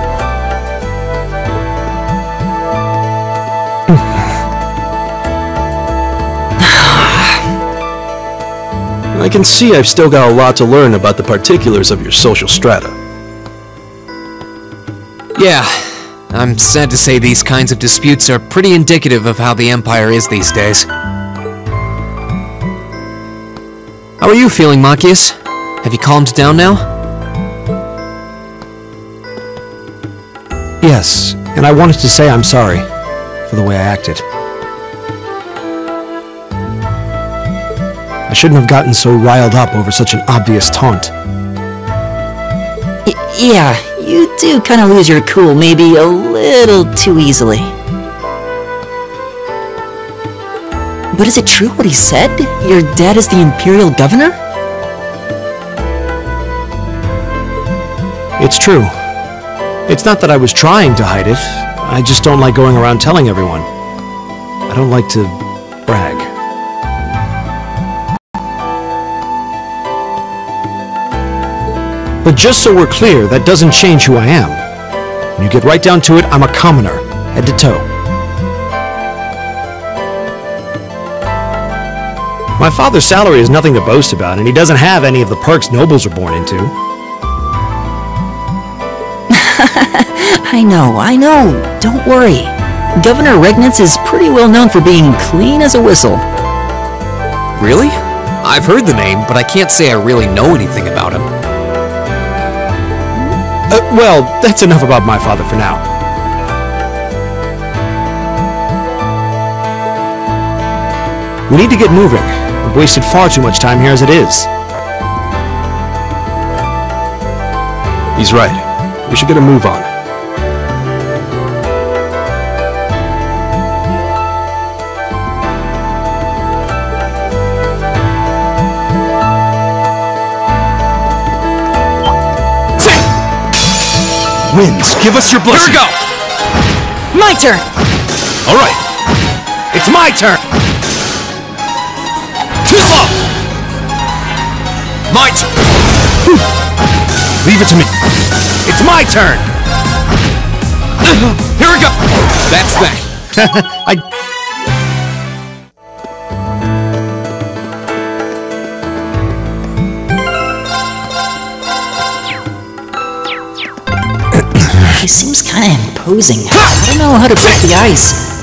I can see I've still got a lot to learn about the particulars of your social strata. Yeah, I'm sad to say these kinds of disputes are pretty indicative of how the Empire is these days. How are you feeling, Machias? Have you calmed down now? Yes, and I wanted to say I'm sorry for the way I acted. I shouldn't have gotten so riled up over such an obvious taunt. Yeah, you do kind of lose your cool maybe a little too easily. But is it true what he said? Your dad is the Imperial Governor? It's true. It's not that I was trying to hide it. I just don't like going around telling everyone. I don't like to brag. But just so we're clear, that doesn't change who I am. When you get right down to it, I'm a commoner, head to toe. My father's salary is nothing to boast about, and he doesn't have any of the perks nobles are born into. I know. Don't worry. Governor Regnitz is pretty well known for being clean as a whistle. Really? I've heard the name, but I can't say I really know anything about him. Well, that's enough about my father for now. We need to get moving. We've wasted far too much time here as it is. He's right. We should get a move on. Winds, give us your blessing. Here we go! My turn! All right. It's my turn. Too slow! My turn! Leave it to me. It's my turn. Here we go! That's that. He seems kind of imposing. I don't know how to break the ice.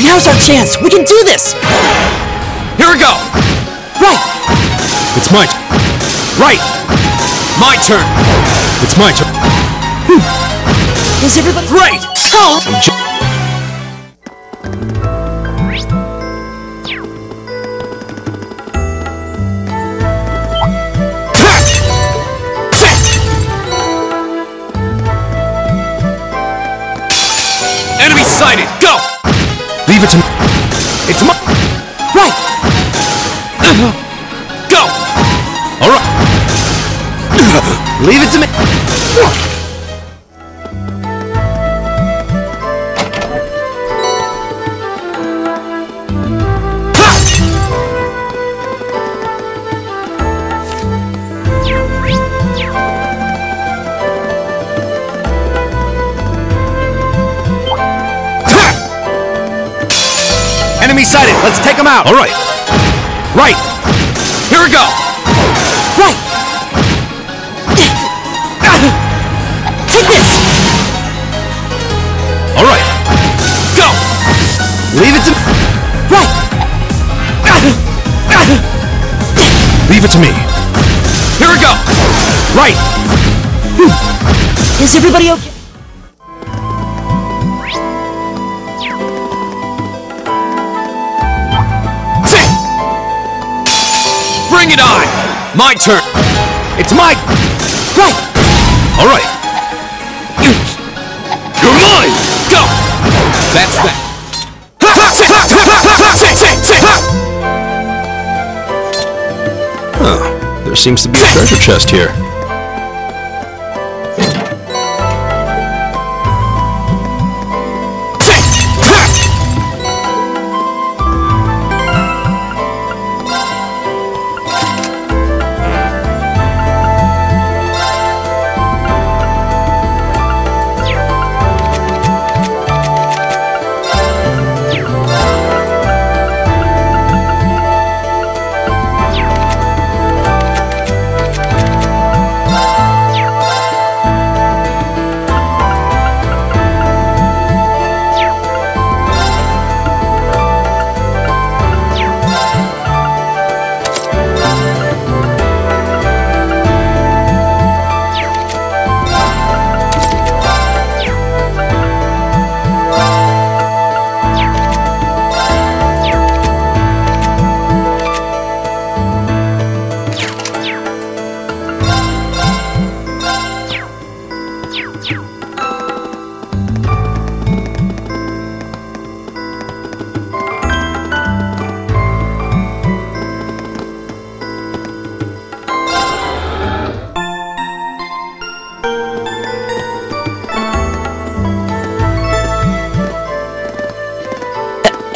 Now's our chance! We can do this! Here we go! Right! It's my turn. Right! My turn! It's my turn. Is everybody... Great! Oh! Enemy sighted! Go! Leave it to me. It's my... Right! Go! All right. Leave it to me. Enemy sighted. Let's take them out. All right. Right. Here we go! Right! Take this! All right. Go! Leave it to me. Right! Leave it to me. Here we go! Right! Is everybody okay? Bring it on! My turn! It's my... Right! All right. You're mine! Go! That's that. Huh. There seems to be a treasure chest here.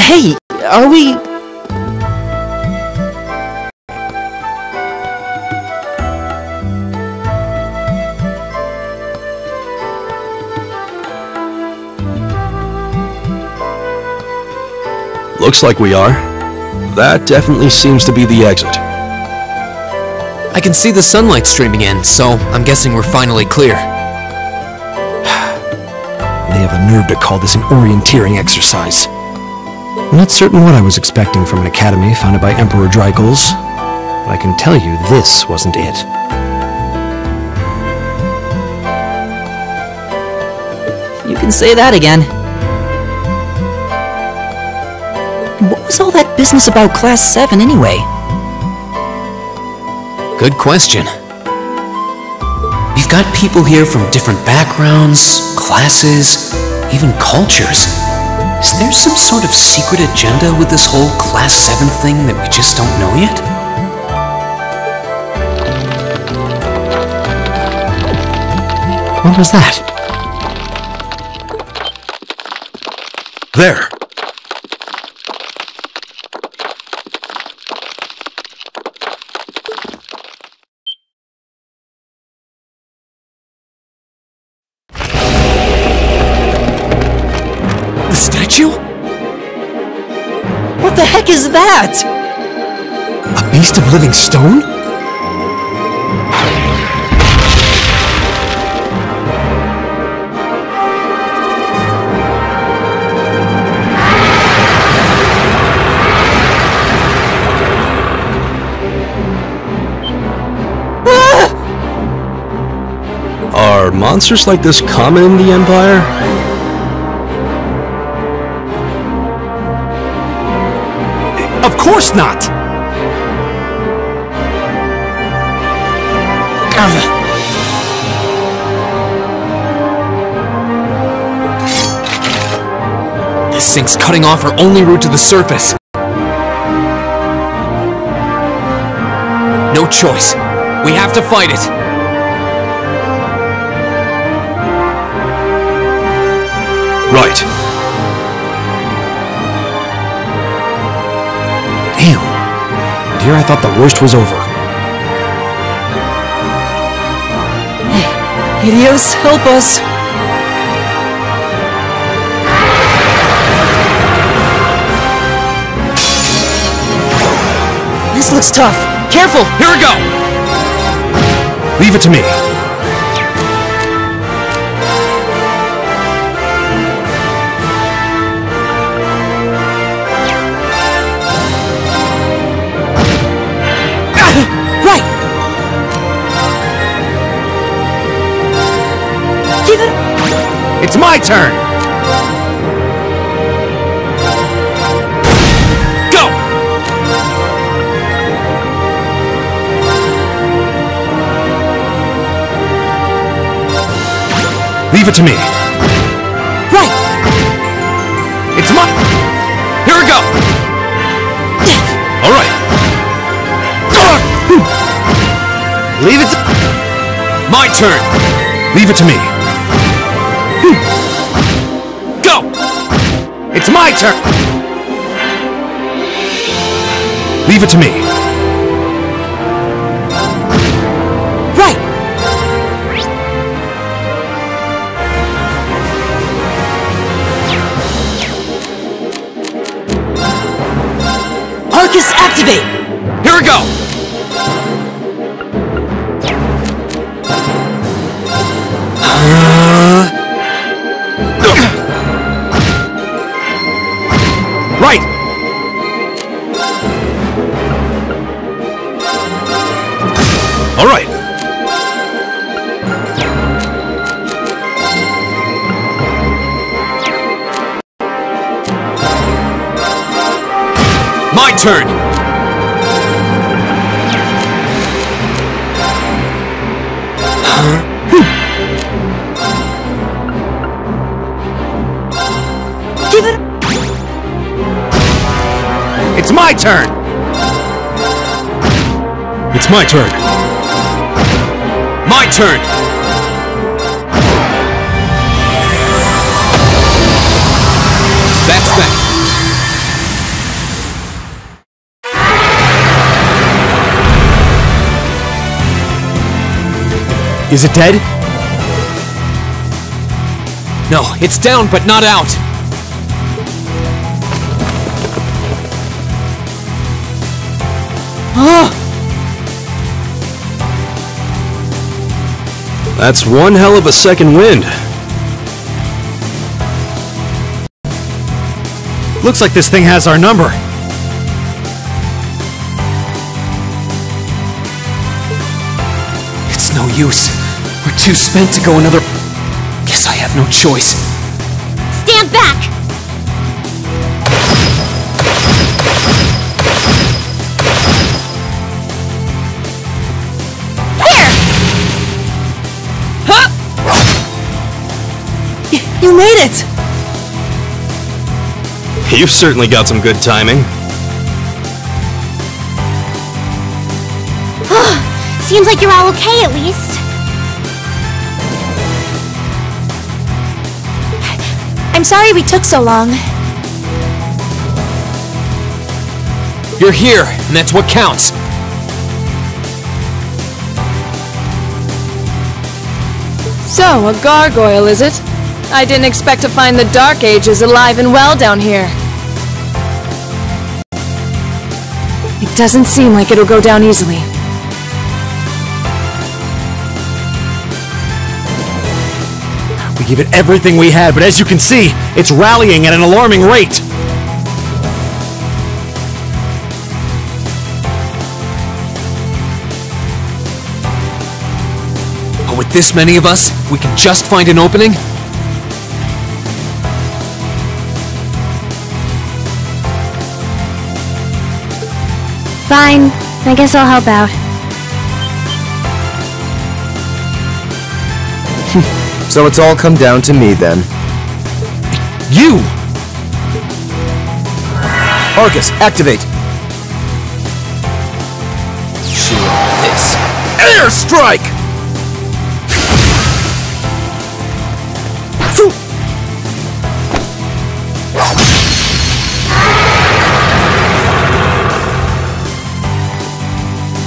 Hey, are we... Looks like we are. That definitely seems to be the exit. I can see the sunlight streaming in, so I'm guessing we're finally clear. They have the nerve to call this an orienteering exercise. I'm not certain what I was expecting from an academy founded by Emperor Drygles, but I can tell you this wasn't it. You can say that again. What was all that business about Class 7 anyway? Good question. We've got people here from different backgrounds, classes, even cultures. Is there some sort of secret agenda with this whole Class 7 thing that we just don't know yet? What was that? There! The statue? What the heck is that? A beast of living stone? Are monsters like this common in the Empire? Of course not! This thing's cutting off our only route to the surface. No choice. We have to fight it. Right. Damn. Dear, I thought the worst was over. Helios, help us! This looks tough. Careful! Here we go! Leave it to me. It's my turn! Go! Leave it to me. Right! It's my... Here we go! Alright. Leave it to... My turn! Leave it to me. Go! It's my turn! Leave it to me. Right! Arcus, activate! Here we go! Right! All right. My turn! Give it... It's my turn! It's my turn. My turn! That's that. Is it dead? No, it's down but not out. That's one hell of a second wind. Looks like this thing has our number. It's no use. We're too spent to go another... Guess I have no choice. Stand back! You made it! You've certainly got some good timing. Seems like you're all okay, at least. I'm sorry we took so long. You're here, and that's what counts. So, a gargoyle, is it? I didn't expect to find the Dark Ages alive and well down here. It doesn't seem like it'll go down easily. We gave it everything we had, but as you can see, it's rallying at an alarming rate. But with this many of us, if we can just find an opening... Fine. I guess I'll help out. So it's all come down to me then. You! Arcus, activate! This airstrike!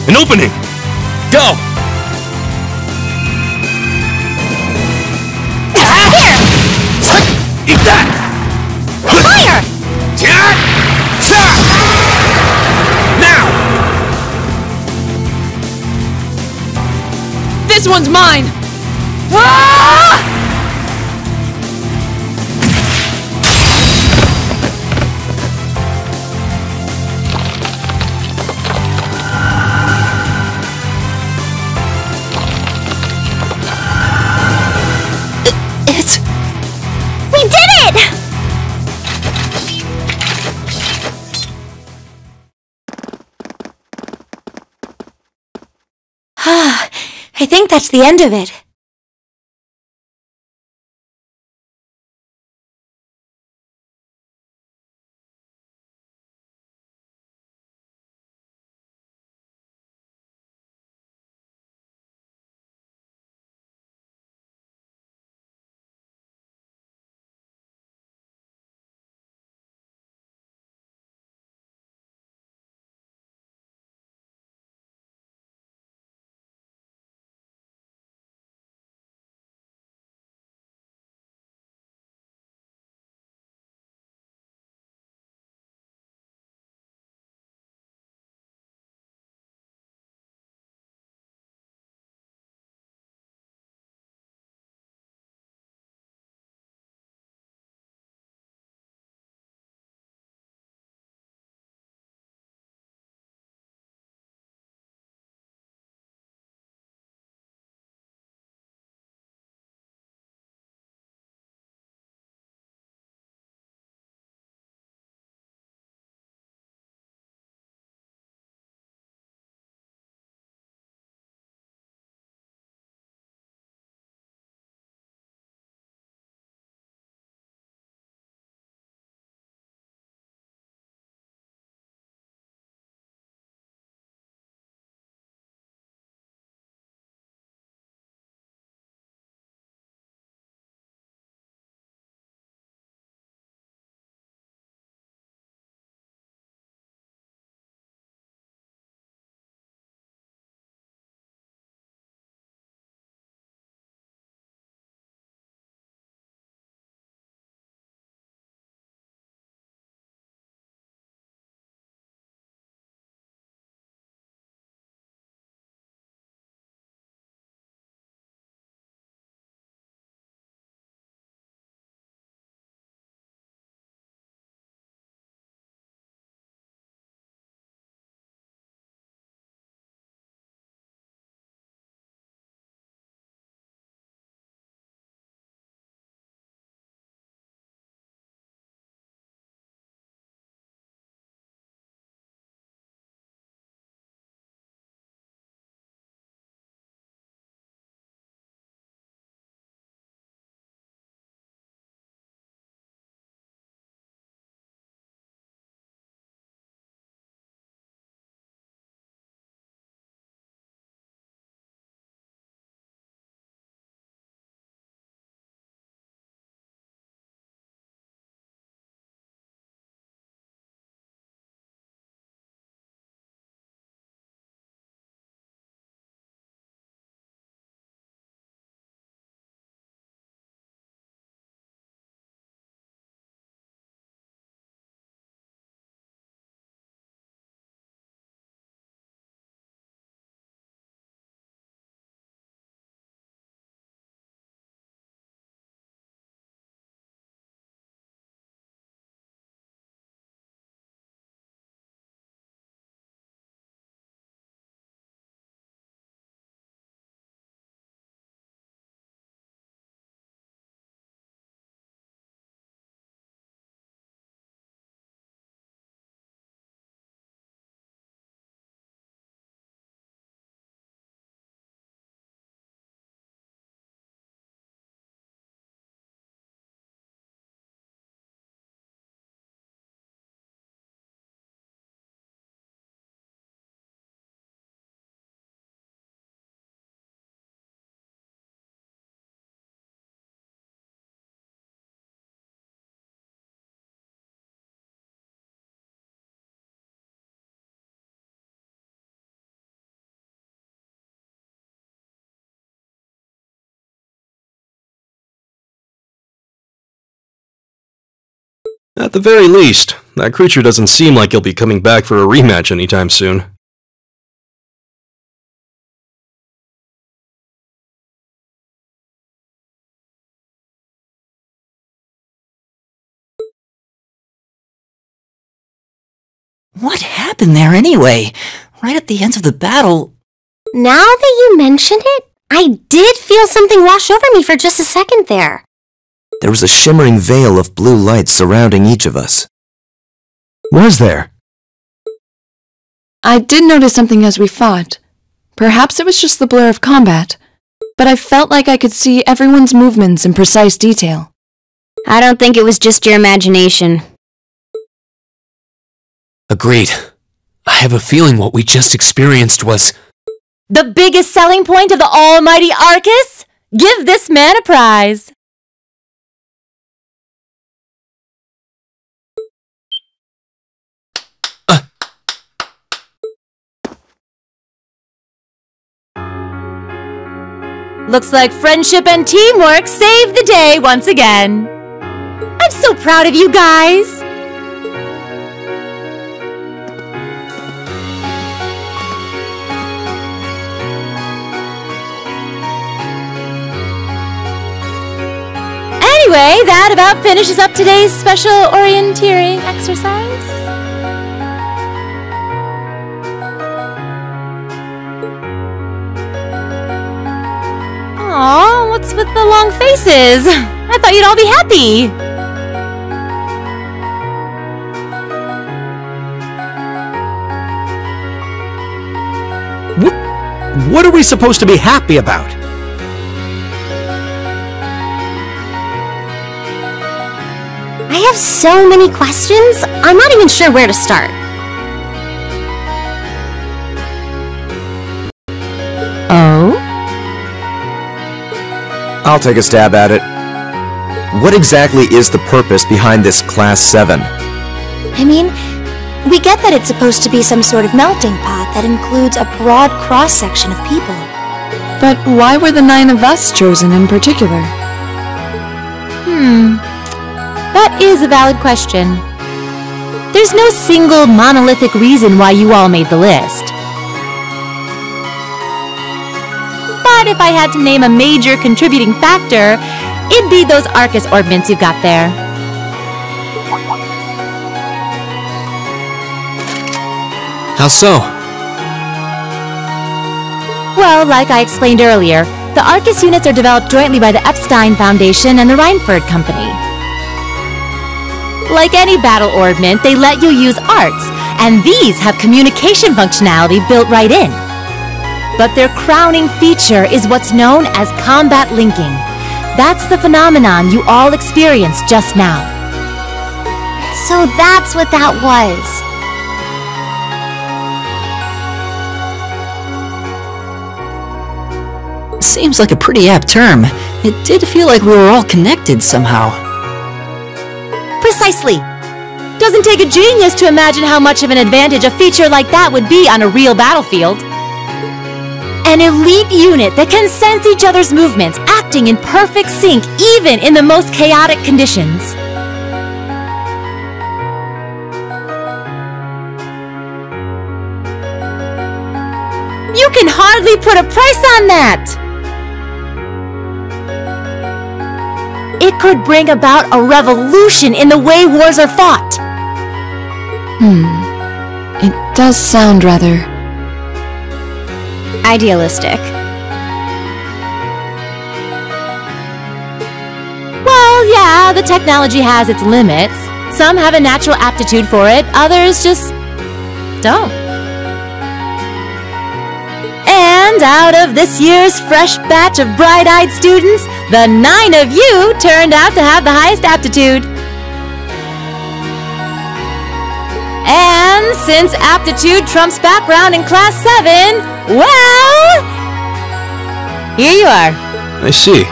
An opening! Go! Eat that! Fire! Now! This one's mine! Ah! think that's the end of it. At the very least, that creature doesn't seem like he'll be coming back for a rematch anytime soon. What happened there anyway? Right at the end of the battle... Now that you mention it, I did feel something wash over me for just a second there. There was a shimmering veil of blue light surrounding each of us. Was there? I did notice something as we fought. Perhaps it was just the blur of combat. but I felt like I could see everyone's movements in precise detail. I don't think it was just your imagination. Agreed. I have a feeling what we just experienced was... The biggest selling point of the almighty Arcus? Give this man a prize. Looks like friendship and teamwork saved the day once again. I'm so proud of you guys. Anyway, that about finishes up today's special orienteering exercise. Aw, what's with the long faces? I thought you'd all be happy. What are we supposed to be happy about? I have so many questions, I'm not even sure where to start. Oh? I'll take a stab at it. What exactly is the purpose behind this Class 7? I mean, we get that it's supposed to be some sort of melting pot that includes a broad cross-section of people. But why were the 9 of us chosen in particular? That is a valid question. There's no single monolithic reason why you all made the list. But if I had to name a major contributing factor, it'd be those Arcus orbments you've got there. How so? Well, like I explained earlier, the Arcus units are developed jointly by the Epstein Foundation and the Reinford Company. Like any battle orbment, they let you use arts, and these have communication functionality built right in. But their crowning feature is what's known as combat linking. That's the phenomenon you all experienced just now. So that's what that was. Seems like a pretty apt term. It did feel like we were all connected somehow. Precisely. Doesn't take a genius to imagine how much of an advantage a feature like that would be on a real battlefield. An elite unit that can sense each other's movements, acting in perfect sync even in the most chaotic conditions. You can hardly put a price on that! It could bring about a revolution in the way wars are fought. It does sound rather... idealistic. Well, yeah, the technology has its limits. Some have a natural aptitude for it, others just don't. And out of this year's fresh batch of bright-eyed students, the 9 of you turned out to have the highest aptitude. And since aptitude trumps background in Class 7, well, here you are. I see.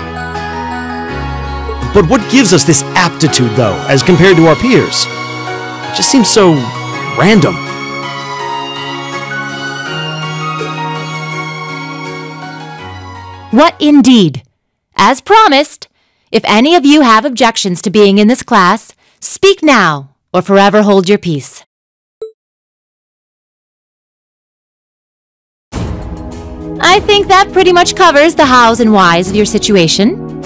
But what gives us this aptitude, though, as compared to our peers? It just seems so random. What indeed? As promised, if any of you have objections to being in this class, speak now or forever hold your peace. I think that pretty much covers the hows and whys of your situation.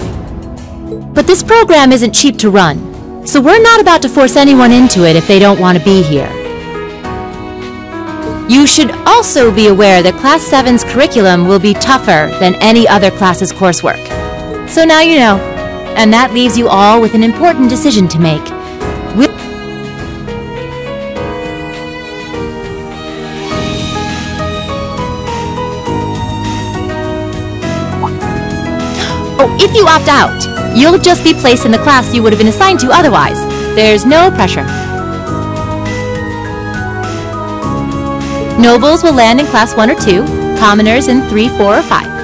But this program isn't cheap to run, so we're not about to force anyone into it if they don't want to be here. You should also be aware that Class 7's curriculum will be tougher than any other class's coursework. So now you know, and that leaves you all with an important decision to make. Oh, if you opt out, you'll just be placed in the class you would have been assigned to otherwise. There's no pressure. Nobles will land in class 1 or 2, commoners in 3, 4, or 5.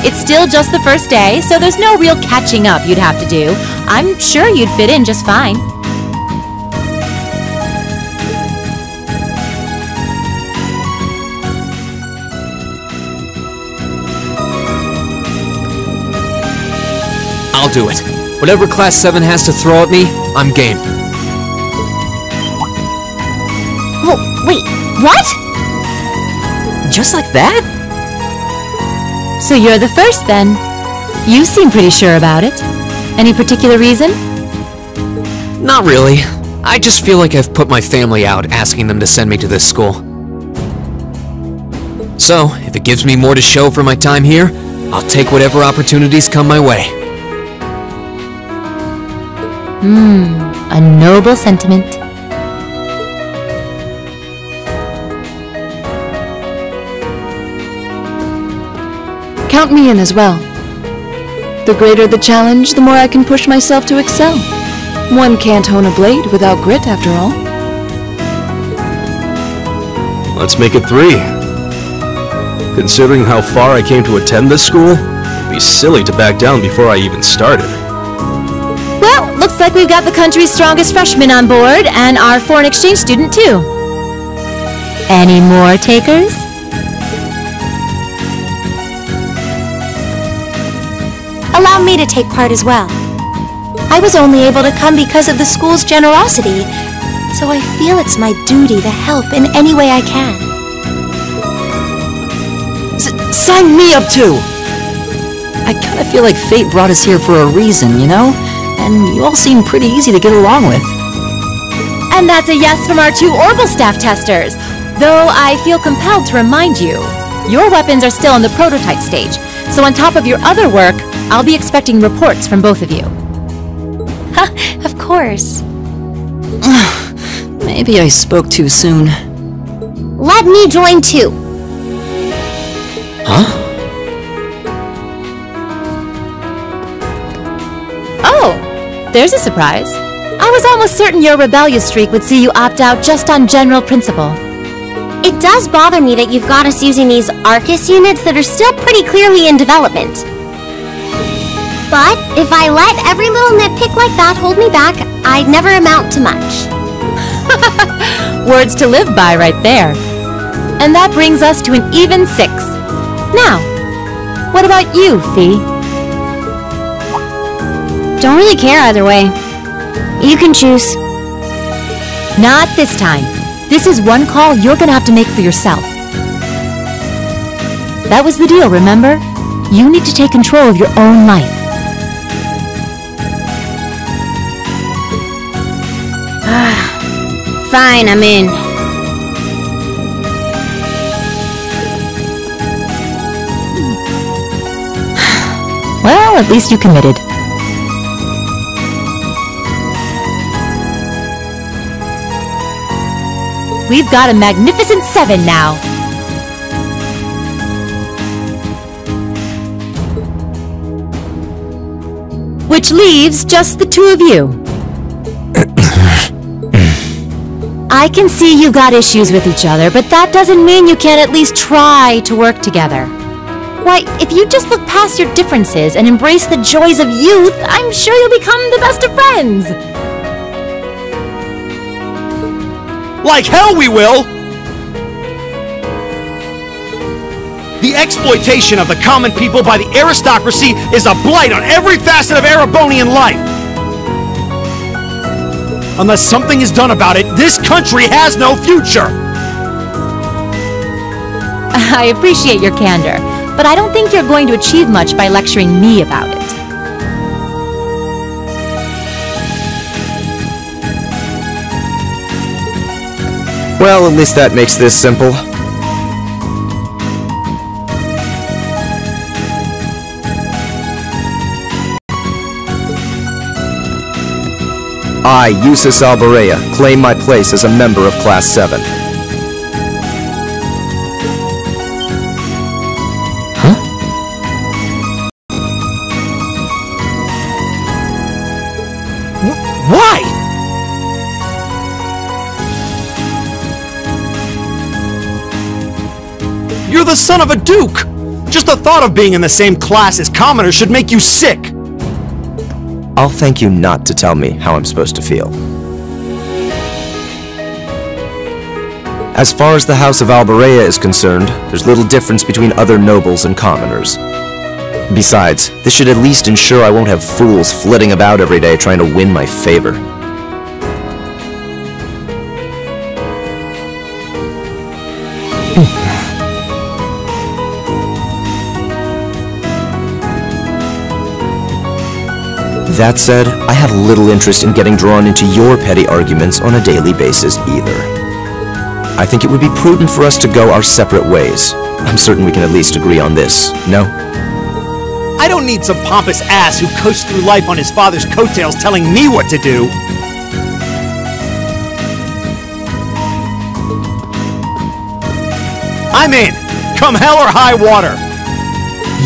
It's still just the first day, so there's no real catching up you'd have to do. I'm sure you'd fit in just fine. I'll do it. Whatever Class 7 has to throw at me, I'm game. Whoa, wait, what? Just like that? So you're the first, then. You seem pretty sure about it. Any particular reason? Not really. I just feel like I've put my family out asking them to send me to this school. So, if it gives me more to show for my time here, I'll take whatever opportunities come my way. A noble sentiment. Count me in as well. The greater the challenge, the more I can push myself to excel. One can't hone a blade without grit, after all. Let's make it 3. Considering how far I came to attend this school, it'd be silly to back down before I even started. Well, looks like we've got the country's strongest freshman on board, and our foreign exchange student, too. Any more takers? Allow me to take part as well. I was only able to come because of the school's generosity, so I feel it's my duty to help in any way I can. Sign me up too! I kinda feel like fate brought us here for a reason, you know? And you all seem pretty easy to get along with. And that's a yes from our 2 Orbital staff testers. Though I feel compelled to remind you, your weapons are still in the prototype stage, so on top of your other work, I'll be expecting reports from both of you. Of course. Maybe I spoke too soon. Let me join too. Huh? Oh, there's a surprise. I was almost certain your rebellious streak would see you opt out just on general principle. It does bother me that you've got us using these Arcus units that are still pretty clearly in development. But if I let every little nitpick like that hold me back, I'd never amount to much. Words to live by right there. And that brings us to an even 6. Now, what about you, Fee? Don't really care either way. You can choose. Not this time. This is one call you're gonna have to make for yourself. That was the deal, remember? You need to take control of your own life. Fine, I'm in. Well, at least you committed. We've got a magnificent 7 now. Which leaves just the 2 of you. I can see you got issues with each other, but that doesn't mean you can't at least try to work together. Why, if you just look past your differences and embrace the joys of youth, I'm sure you'll become the best of friends. Like hell we will! The exploitation of the common people by the aristocracy is a blight on every facet of Erebonian life! Unless something is done about it, this country has no future! I appreciate your candor, but I don't think you're going to achieve much by lecturing me about it. Well, at least that makes this simple. I, Eustace Alberea, claim my place as a member of Class 7. the son of a duke! Just the thought of being in the same class as commoners should make you sick! I'll thank you not to tell me how I'm supposed to feel. As far as the House of Alberea is concerned, there's little difference between other nobles and commoners. Besides, this should at least ensure I won't have fools flitting about every day trying to win my favor. That said, I have little interest in getting drawn into your petty arguments on a daily basis either. I think it would be prudent for us to go our separate ways. I'm certain we can at least agree on this, no? I don't need some pompous ass who coasts through life on his father's coattails telling me what to do! I'm in! Come hell or high water!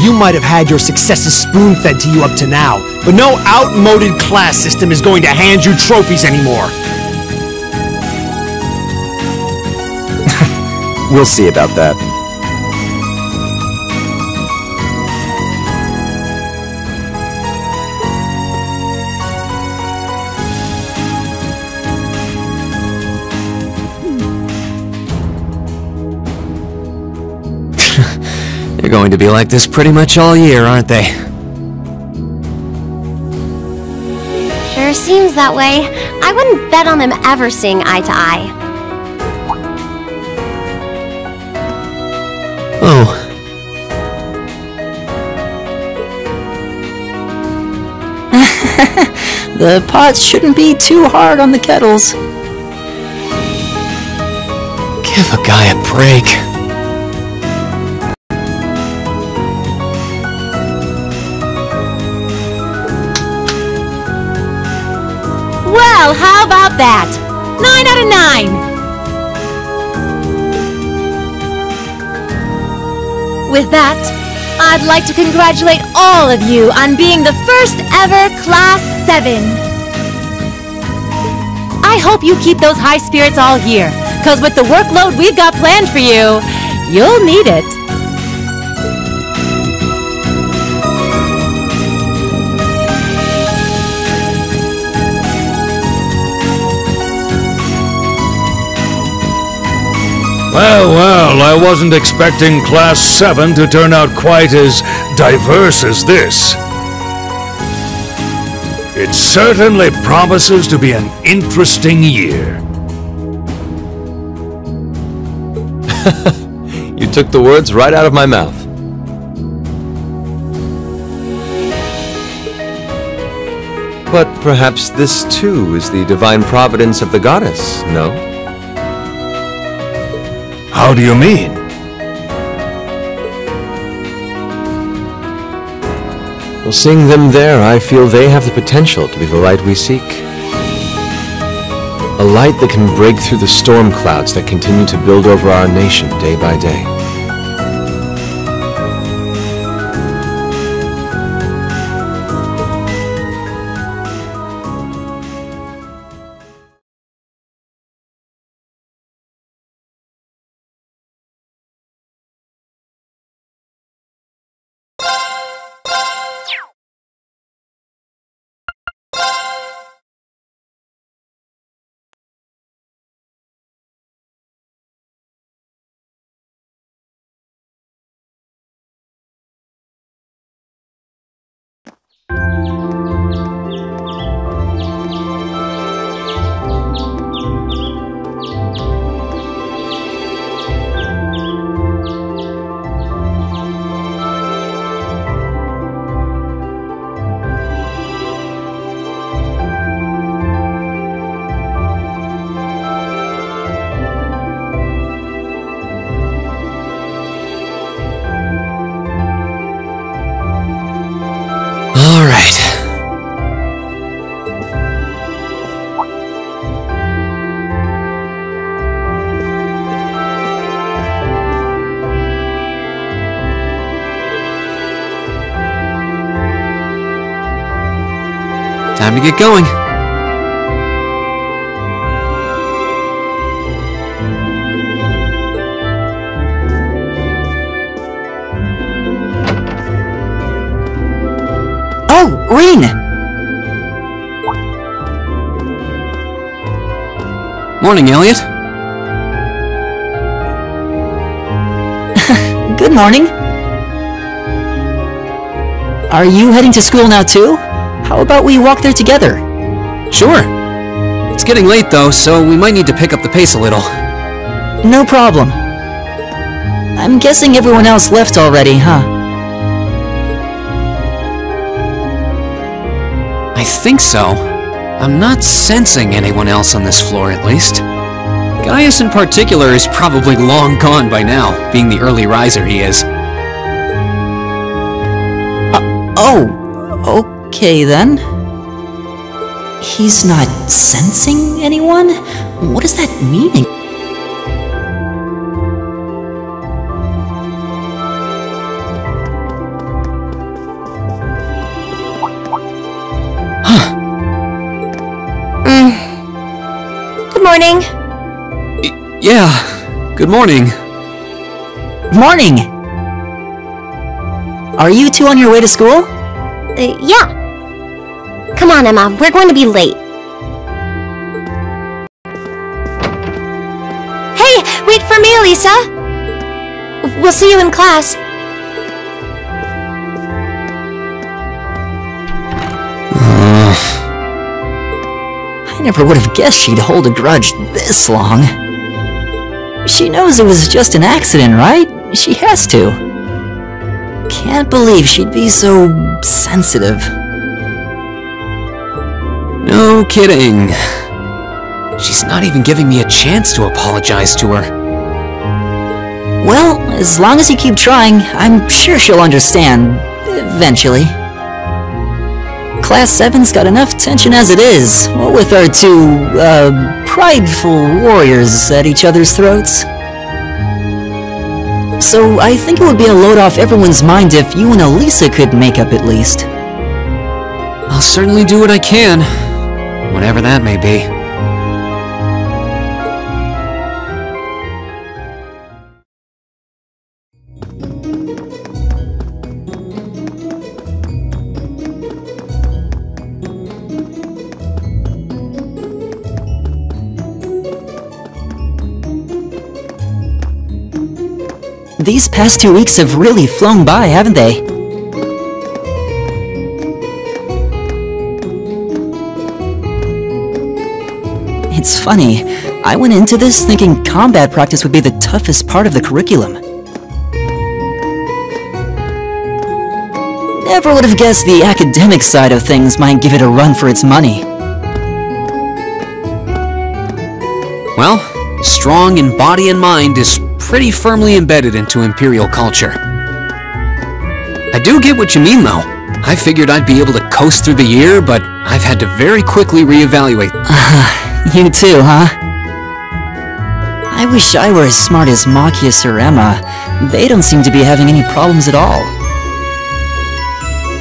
You might have had your successes spoon-fed to you up to now, but no outmoded class system is going to hand you trophies anymore! We'll see about that. They're going to be like this pretty much all year, aren't they? Sure seems that way. I wouldn't bet on them ever seeing eye to eye. Oh. The pots shouldn't be too hard on the kettles. Give a guy a break. Well, how about that? 9 out of 9! With that, I'd like to congratulate all of you on being the first ever Class 7. I hope you keep those high spirits all year, cause with the workload we've got planned for you, you'll need it. Well, I wasn't expecting Class 7 to turn out quite as diverse as this. It certainly promises to be an interesting year. You took the words right out of my mouth. But perhaps this too is the divine providence of the goddess, no? How do you mean? Well, seeing them there, I feel they have the potential to be the light we seek. A light that can break through the storm clouds that continue to build over our nation day by day. Time to get going. Maureen! Morning, Elliot. Good morning. Are you heading to school now too? How about we walk there together? Sure. It's getting late though, so we might need to pick up the pace a little. No problem. I'm guessing everyone else left already, huh? I think so. I'm not sensing anyone else on this floor, at least. Gaius in particular is probably long gone by now, being the early riser he is. Okay then. He's not sensing anyone? What does that mean? Good morning. Yeah, good morning. Morning! Are you two on your way to school? Yeah. Come on, Emma. We're going to be late. Hey, wait for me, Elisa. We'll see you in class. I never would have guessed she'd hold a grudge this long. She knows it was just an accident, right? She has to. Can't believe she'd be so sensitive. No kidding. She's not even giving me a chance to apologize to her. Well, as long as you keep trying, I'm sure she'll understand. Eventually. Class 7's got enough tension as it is, what with our two, prideful warriors at each other's throats. So I think it would be a load off everyone's mind if you and Elisa could make up at least. I'll certainly do what I can, whatever that may be. These past 2 weeks have really flown by, haven't they? It's funny, I went into this thinking combat practice would be the toughest part of the curriculum. Never would have guessed the academic side of things might give it a run for its money. Well, strong in body and mind is pretty firmly embedded into Imperial culture. I do get what you mean, though. I figured I'd be able to coast through the year, but I've had to very quickly reevaluate. You too, huh? I wish I were as smart as Machias or Emma. They don't seem to be having any problems at all.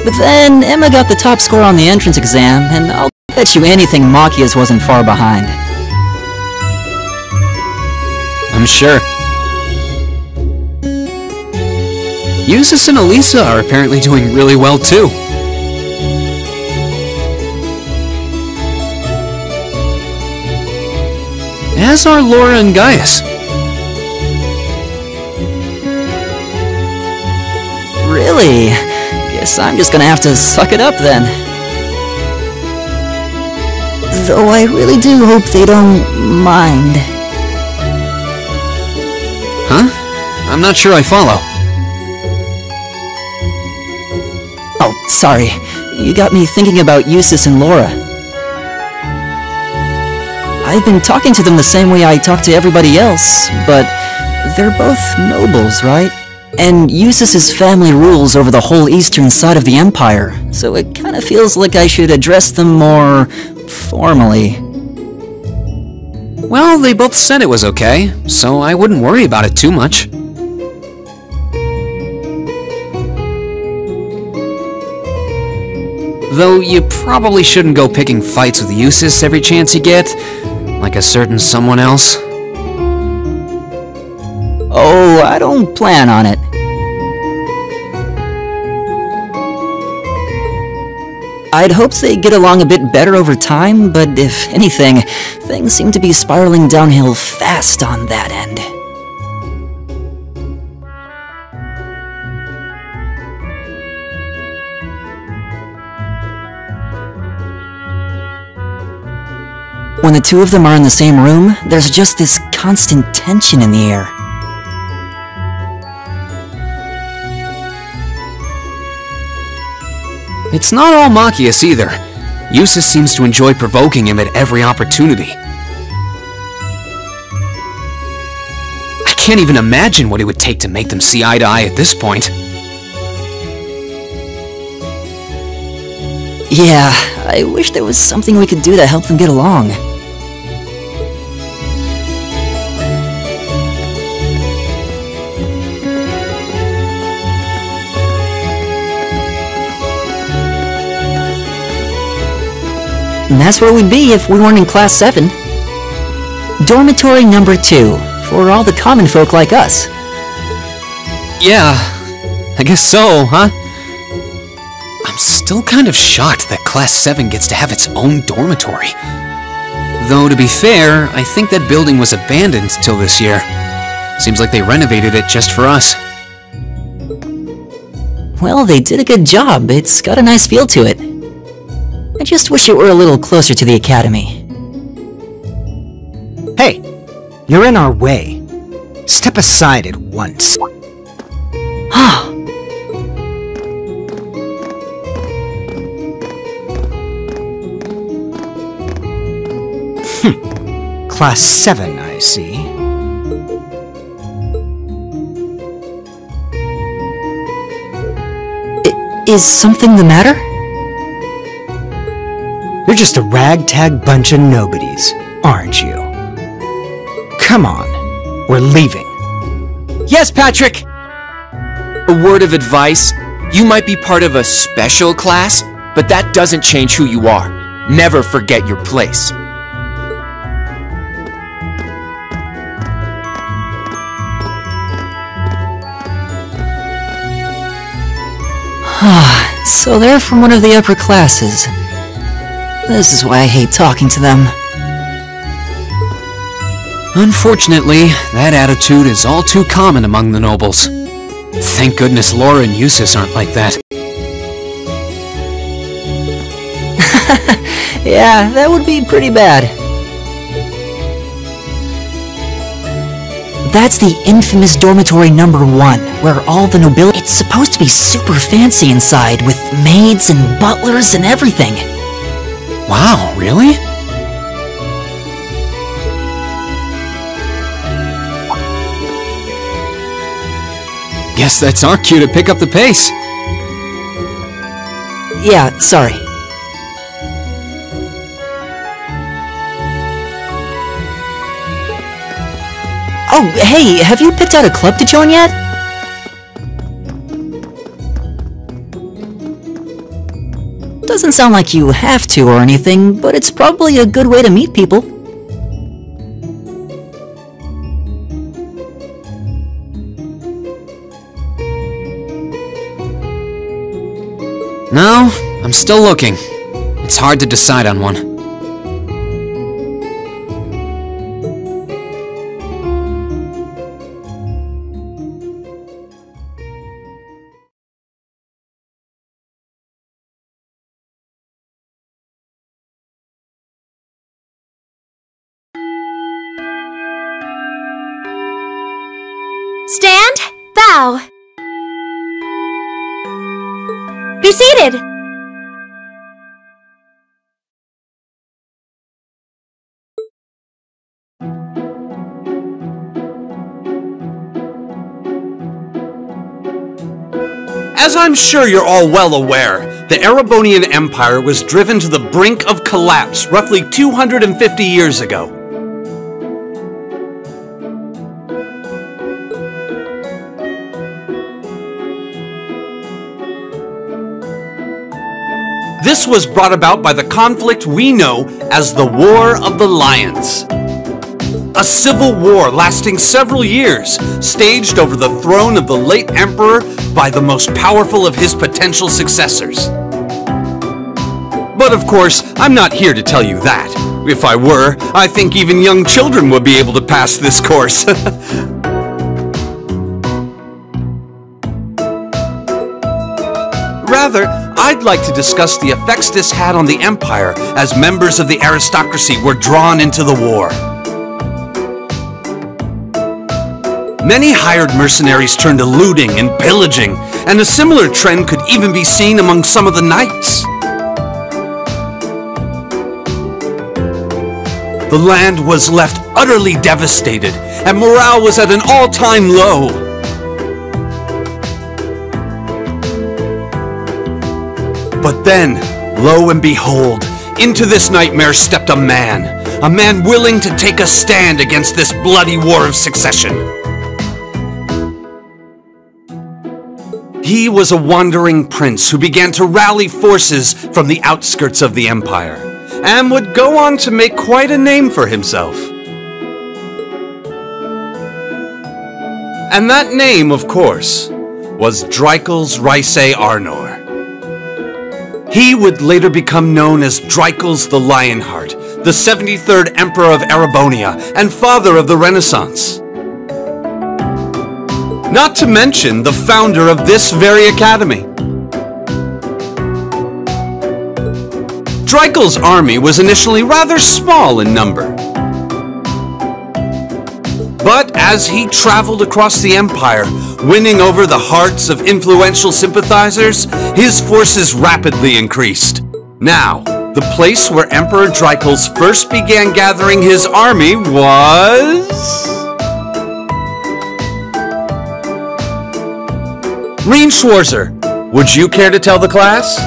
But then, Emma got the top score on the entrance exam, and I'll bet you anything Machias wasn't far behind. I'm sure. Eustace and Elisa are apparently doing really well, too. As are Laura and Gaius. Really? Guess I'm just gonna have to suck it up then. Though I really do hope they don't mind. Huh? I'm not sure I follow. Oh, sorry. You got me thinking about Eustace and Laura. I've been talking to them the same way I talk to everybody else, but they're both nobles, right? And Eustace's family rules over the whole eastern side of the Empire, so it kind of feels like I should address them more formally. Well, they both said it was okay, so I wouldn't worry about it too much. Though you probably shouldn't go picking fights with Eustace every chance you get, like a certain someone else. Oh, I don't plan on it. I'd hoped they'd get along a bit better over time, but if anything, things seem to be spiraling downhill fast on that end. When the two of them are in the same room, there's just this constant tension in the air. It's not all Machias either. Eustace seems to enjoy provoking him at every opportunity. I can't even imagine what it would take to make them see eye to eye at this point. Yeah, I wish there was something we could do to help them get along. And that's where we'd be if we weren't in Class 7. Dormitory number 2, for all the common folk like us. Yeah, I guess so, huh? I'm still kind of shocked that Class 7 gets to have its own dormitory. Though, to be fair, I think that building was abandoned till this year. Seems like they renovated it just for us. Well, they did a good job. It's got a nice feel to it. I just wish it were a little closer to the academy. Hey, you're in our way. Step aside at once. Class 7, I see. Is something the matter? You're just a ragtag bunch of nobodies, aren't you? Come on, we're leaving. Yes, Patrick! A word of advice. You might be part of a special class, but that doesn't change who you are. Never forget your place. So they're from one of the upper classes. This is why I hate talking to them. Unfortunately, that attitude is all too common among the nobles. Thank goodness Laura and Eustace aren't like that. Yeah, that would be pretty bad. That's the infamous dormitory number 1, where all the nobility... It's supposed to be super fancy inside, with maids and butlers and everything. Wow, really? Guess that's our cue to pick up the pace. Yeah, sorry. Oh, hey, have you picked out a club to join yet? Doesn't sound like you have to or anything, but it's probably a good way to meet people. No, I'm still looking. It's hard to decide on one. Stand, bow. Be seated. As I'm sure you're all well aware, the Erebonian Empire was driven to the brink of collapse roughly 250 years ago. This was brought about by the conflict we know as the War of the Lions. A civil war lasting several years, staged over the throne of the late emperor by the most powerful of his potential successors. But of course, I'm not here to tell you that. If I were, I think even young children would be able to pass this course. Rather, I'd like to discuss the effects this had on the Empire as members of the aristocracy were drawn into the war. Many hired mercenaries turned to looting and pillaging, and a similar trend could even be seen among some of the knights. The land was left utterly devastated, and morale was at an all-time low. But then, lo and behold, into this nightmare stepped a man willing to take a stand against this bloody war of succession. He was a wandering prince who began to rally forces from the outskirts of the Empire, and would go on to make quite a name for himself. And that name, of course, was Dreikel's Rhysei Arnor. He would later become known as Dreikel's the Lionheart, the 73rd Emperor of Erebonia, and father of the Renaissance. Not to mention the founder of this very academy. Dreikel's army was initially rather small in number. But as he traveled across the Empire, winning over the hearts of influential sympathizers, his forces rapidly increased. Now, the place where Emperor Dreikel's first began gathering his army was... Reen Schwarzer, would you care to tell the class?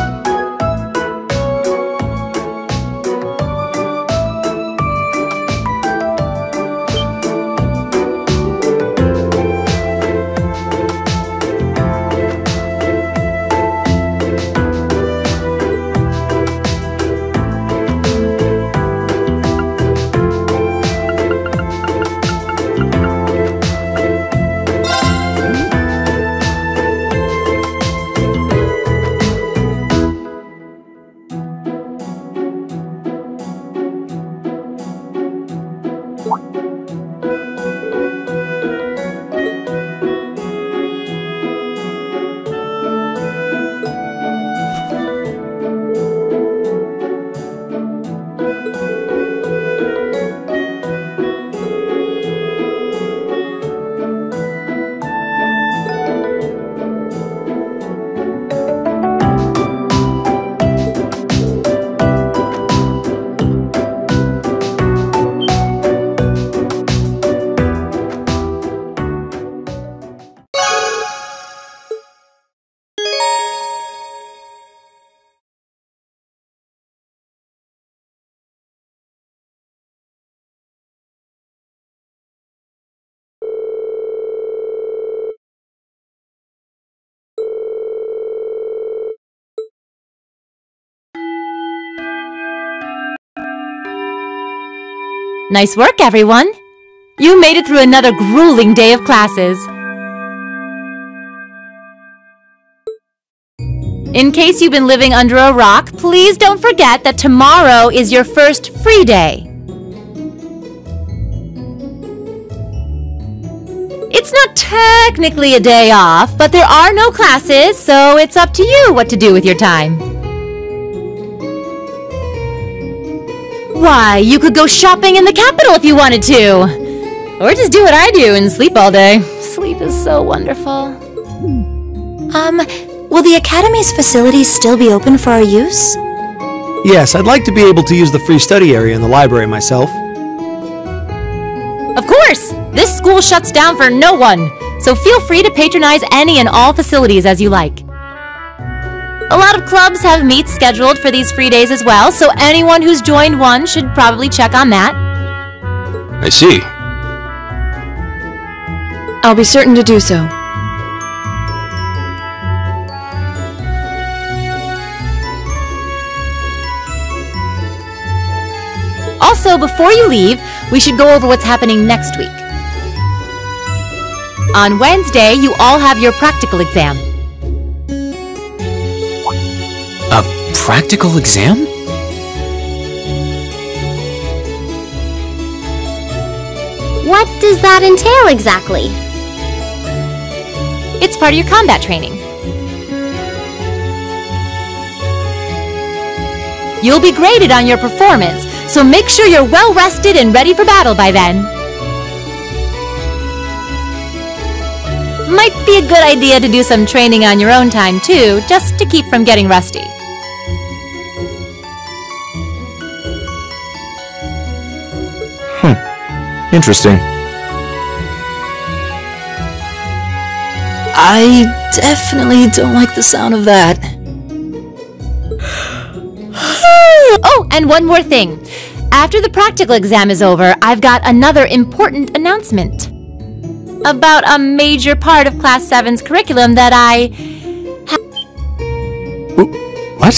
Nice work, everyone! You made it through another grueling day of classes. In case you've been living under a rock, please don't forget that tomorrow is your first free day. It's not technically a day off, but there are no classes, so it's up to you what to do with your time. Why, you could go shopping in the capital if you wanted to! Or just do what I do and sleep all day. Sleep is so wonderful. Will the Academy's facilities still be open for our use? Yes, I'd like to be able to use the free study area in the library myself. Of course! This school shuts down for no one, so feel free to patronize any and all facilities as you like. A lot of clubs have meets scheduled for these free days as well, so anyone who's joined one should probably check on that. I see. I'll be certain to do so. Also, before you leave, we should go over what's happening next week. On Wednesday, you all have your practical exam. A practical exam? What does that entail exactly? It's part of your combat training. You'll be graded on your performance, so make sure you're well rested and ready for battle by then. Might be a good idea to do some training on your own time too, just to keep from getting rusty. Interesting. I definitely don't like the sound of that. Oh, and one more thing. After the practical exam is over, I've got another important announcement about a major part of Class 7's curriculum that What?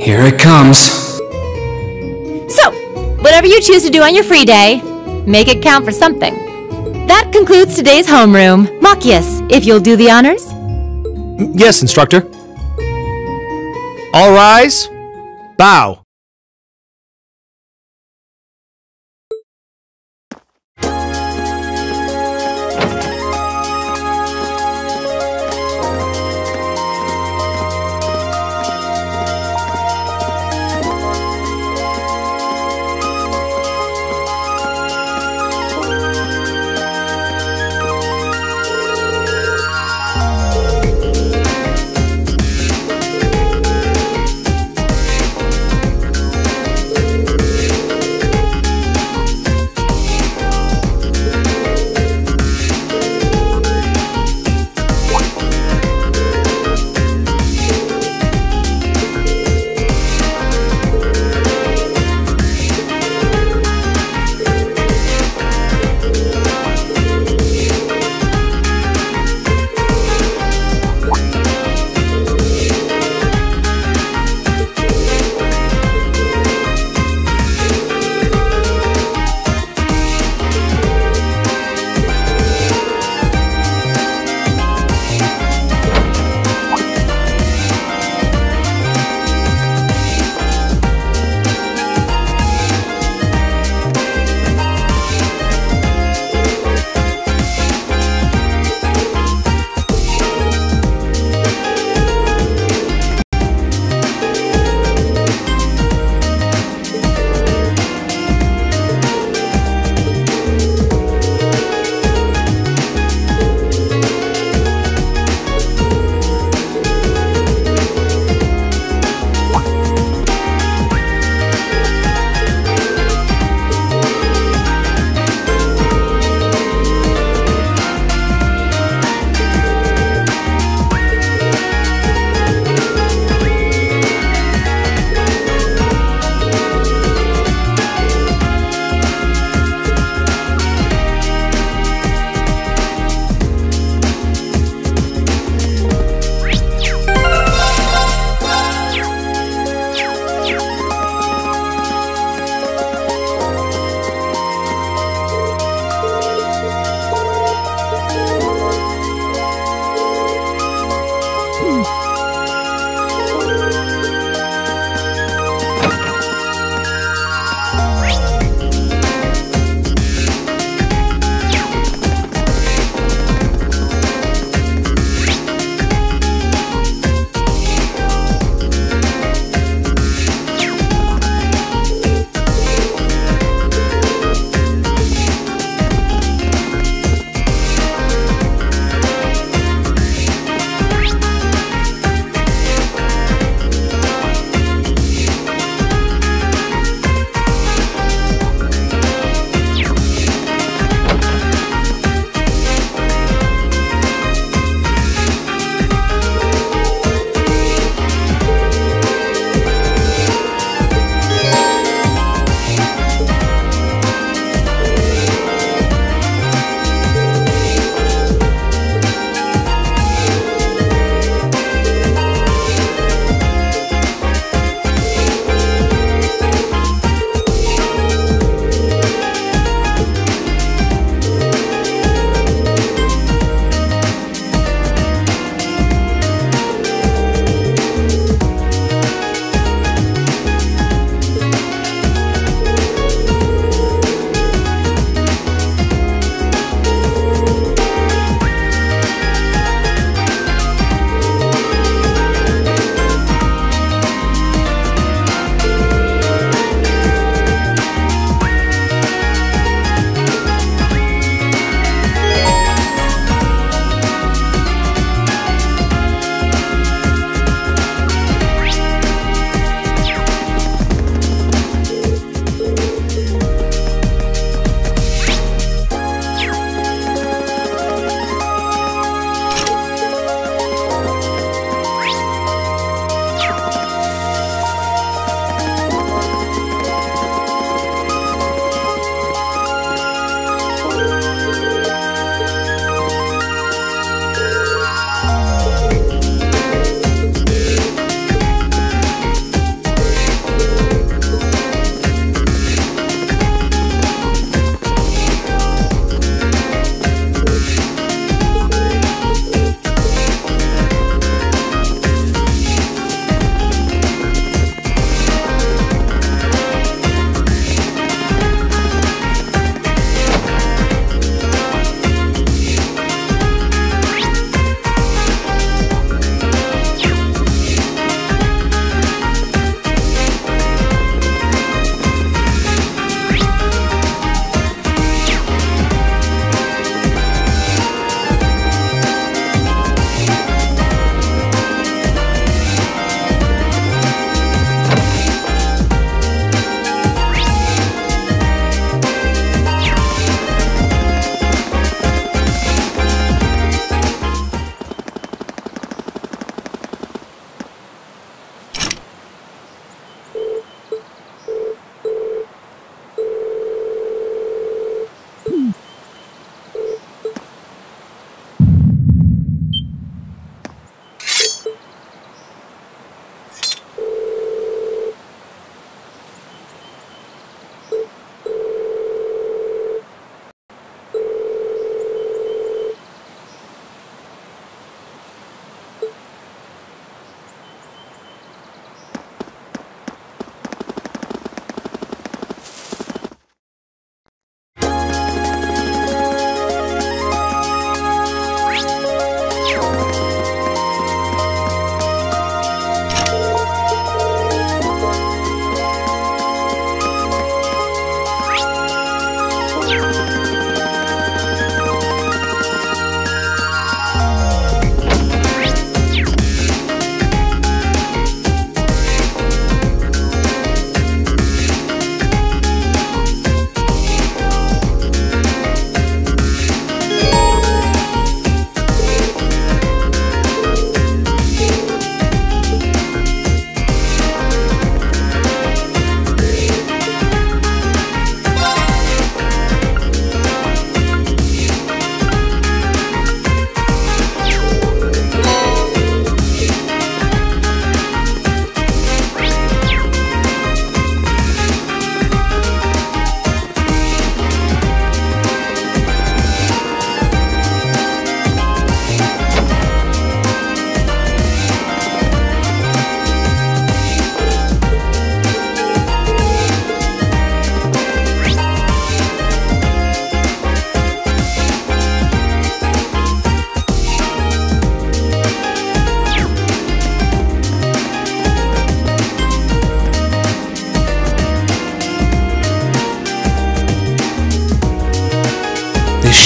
Here it comes. So, whatever you choose to do on your free day, make it count for something. That concludes today's homeroom. Machias, if you'll do the honors. Yes, instructor. All rise. Bow.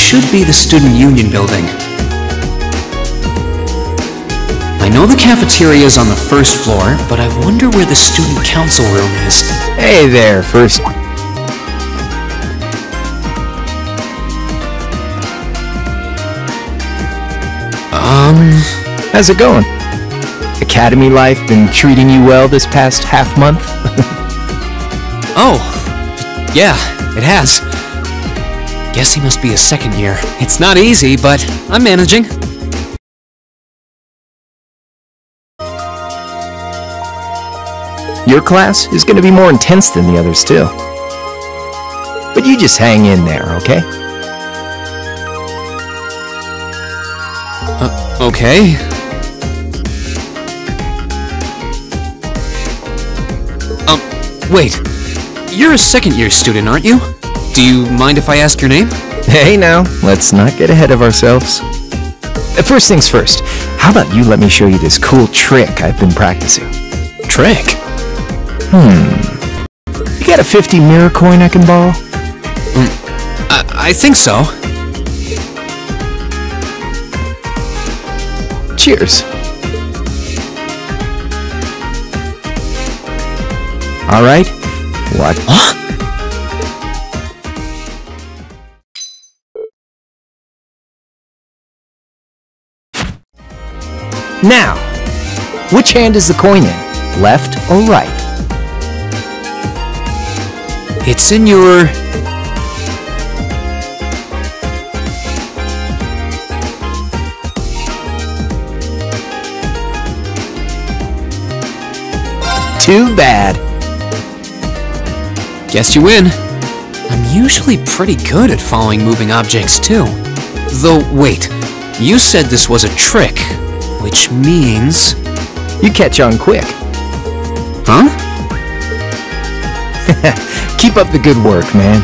should be the Student Union building. I know the cafeteria is on the first floor, but I wonder where the Student Council room is. Hey there, first. How's it going? Academy life been treating you well this past half month? Oh, yeah, it has. Guess he must be a second year. It's not easy, but I'm managing. Your class is going to be more intense than the others, too. But you just hang in there, okay? Okay. Wait. You're a second-year student, aren't you? Do you mind if I ask your name? Hey now, let's not get ahead of ourselves. First things first, how about you let me show you this cool trick I've been practicing? Trick? You got a 50 mirror coin I can borrow? I think so. Cheers. All right. What? Huh? Now, which hand is the coin in? Left or right? It's in your... Too bad. Guess you win. I'm usually pretty good at following moving objects, too. Though, wait. You said this was a trick, which means... You catch on quick. Huh? Keep up the good work, man.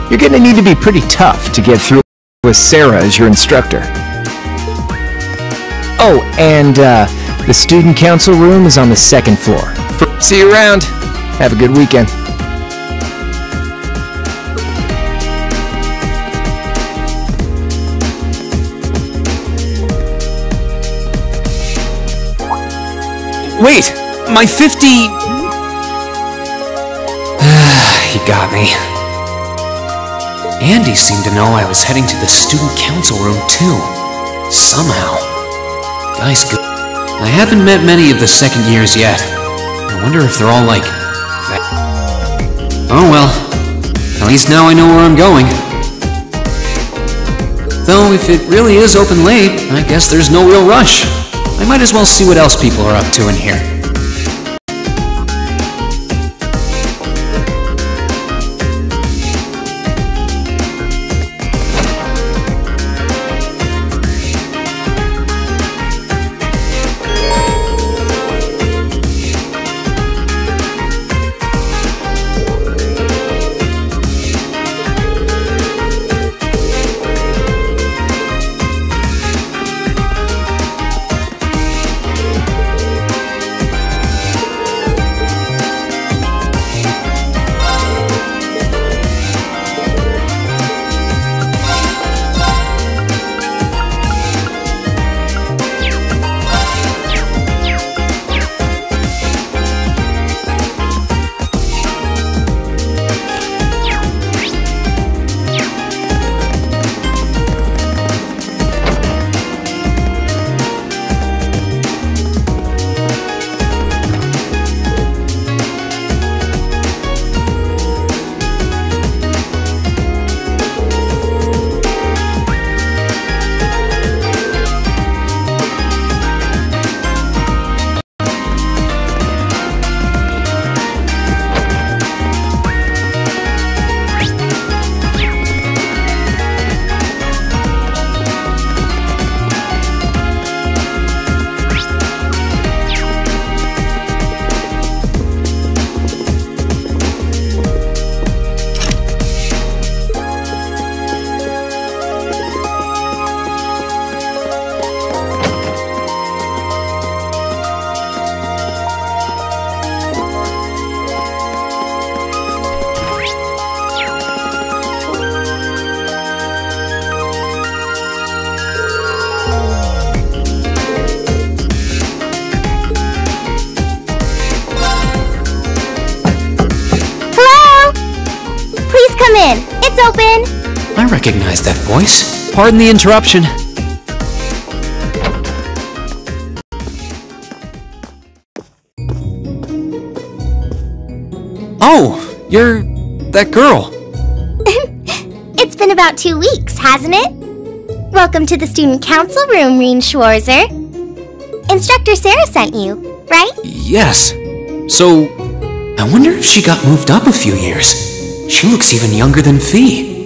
You're gonna need to be pretty tough to get through with Sarah as your instructor. Oh, and the student council room is on the second floor. See you around. Have a good weekend. Wait! My 50... He got me. Andy seemed to know I was heading to the student council room too. Somehow. Guy's good. I haven't met many of the second years yet. I wonder if they're all like... that. Oh well. At least now I know where I'm going. Though if it really is open late, I guess there's no real rush. I might as well see what else people are up to in here. in. It's open. I recognize that voice. Pardon the interruption. Oh, you're that girl. It's been about 2 weeks, hasn't it? Welcome to the student council room, Reen Schwarzer. Instructor Sarah sent you, right? Yes. So, I wonder if she got moved up a few years. She looks even younger than Fee.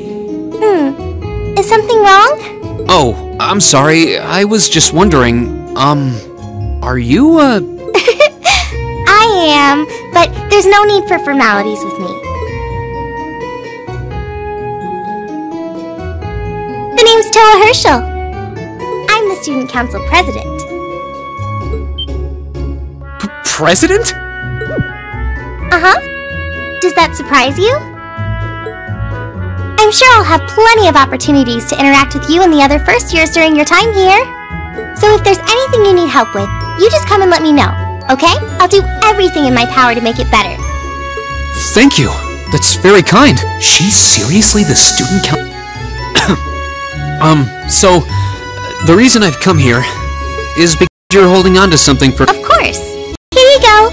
Is something wrong? Oh, I'm sorry. I was just wondering, are you, I am, but there's no need for formalities with me. The name's Toa Herschel. I'm the student council president. President? Uh-huh. Does that surprise you? I'm sure I'll have plenty of opportunities to interact with you and the other first years during your time here. So if there's anything you need help with, you just come and let me know, okay? I'll do everything in my power to make it better. Thank you. That's very kind. She's seriously the student council. So, the reason I've come here is because you're holding on to something for— Of course. Here you go.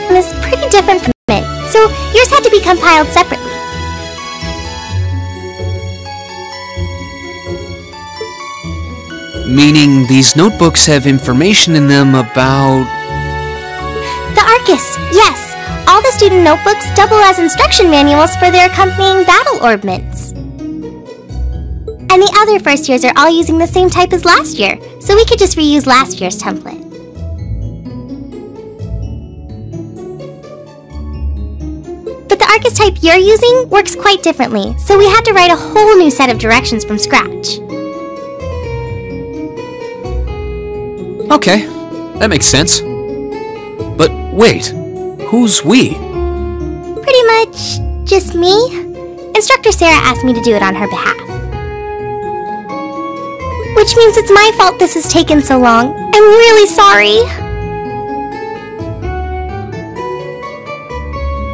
It's pretty different from it, so yours had to be compiled separately. Meaning these notebooks have information in them about— The Arcus, yes. All the student notebooks double as instruction manuals for their accompanying battle orbments. And the other first years are all using the same type as last year, so we could just reuse last year's template. But the Arcus type you're using works quite differently, so we had to write a whole new set of directions from scratch. Okay, that makes sense. But wait, who's we? Pretty much just me. Instructor Sarah asked me to do it on her behalf. Which means it's my fault this has taken so long. I'm really sorry.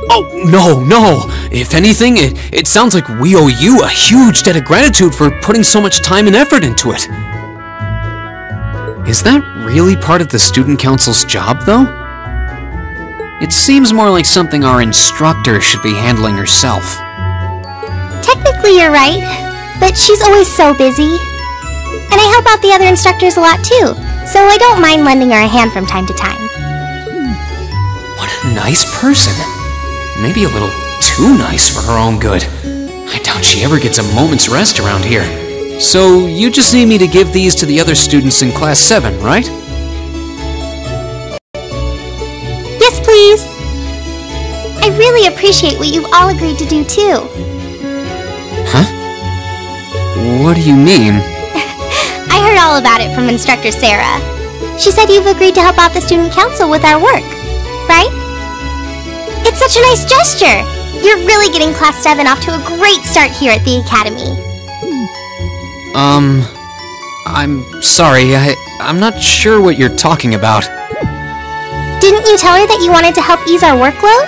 Oh, no. If anything, it sounds like we owe you a huge debt of gratitude for putting so much time and effort into it. Is that really part of the student council's job, though? It seems more like something our instructor should be handling herself. Technically, you're right, but she's always so busy. And I help out the other instructors a lot too, so I don't mind lending her a hand from time to time. What a nice person. Maybe a little too nice for her own good. I doubt she ever gets a moment's rest around here. So, you just need me to give these to the other students in Class 7, right? Yes, please. I really appreciate what you've all agreed to do too. Huh? What do you mean? I heard all about it from Instructor Sarah. She said you've agreed to help out the student council with our work, right? It's such a nice gesture! You're really getting Class 7 off to a great start here at the Academy. I'm sorry, I'm not sure what you're talking about. Didn't you tell her that you wanted to help ease our workload?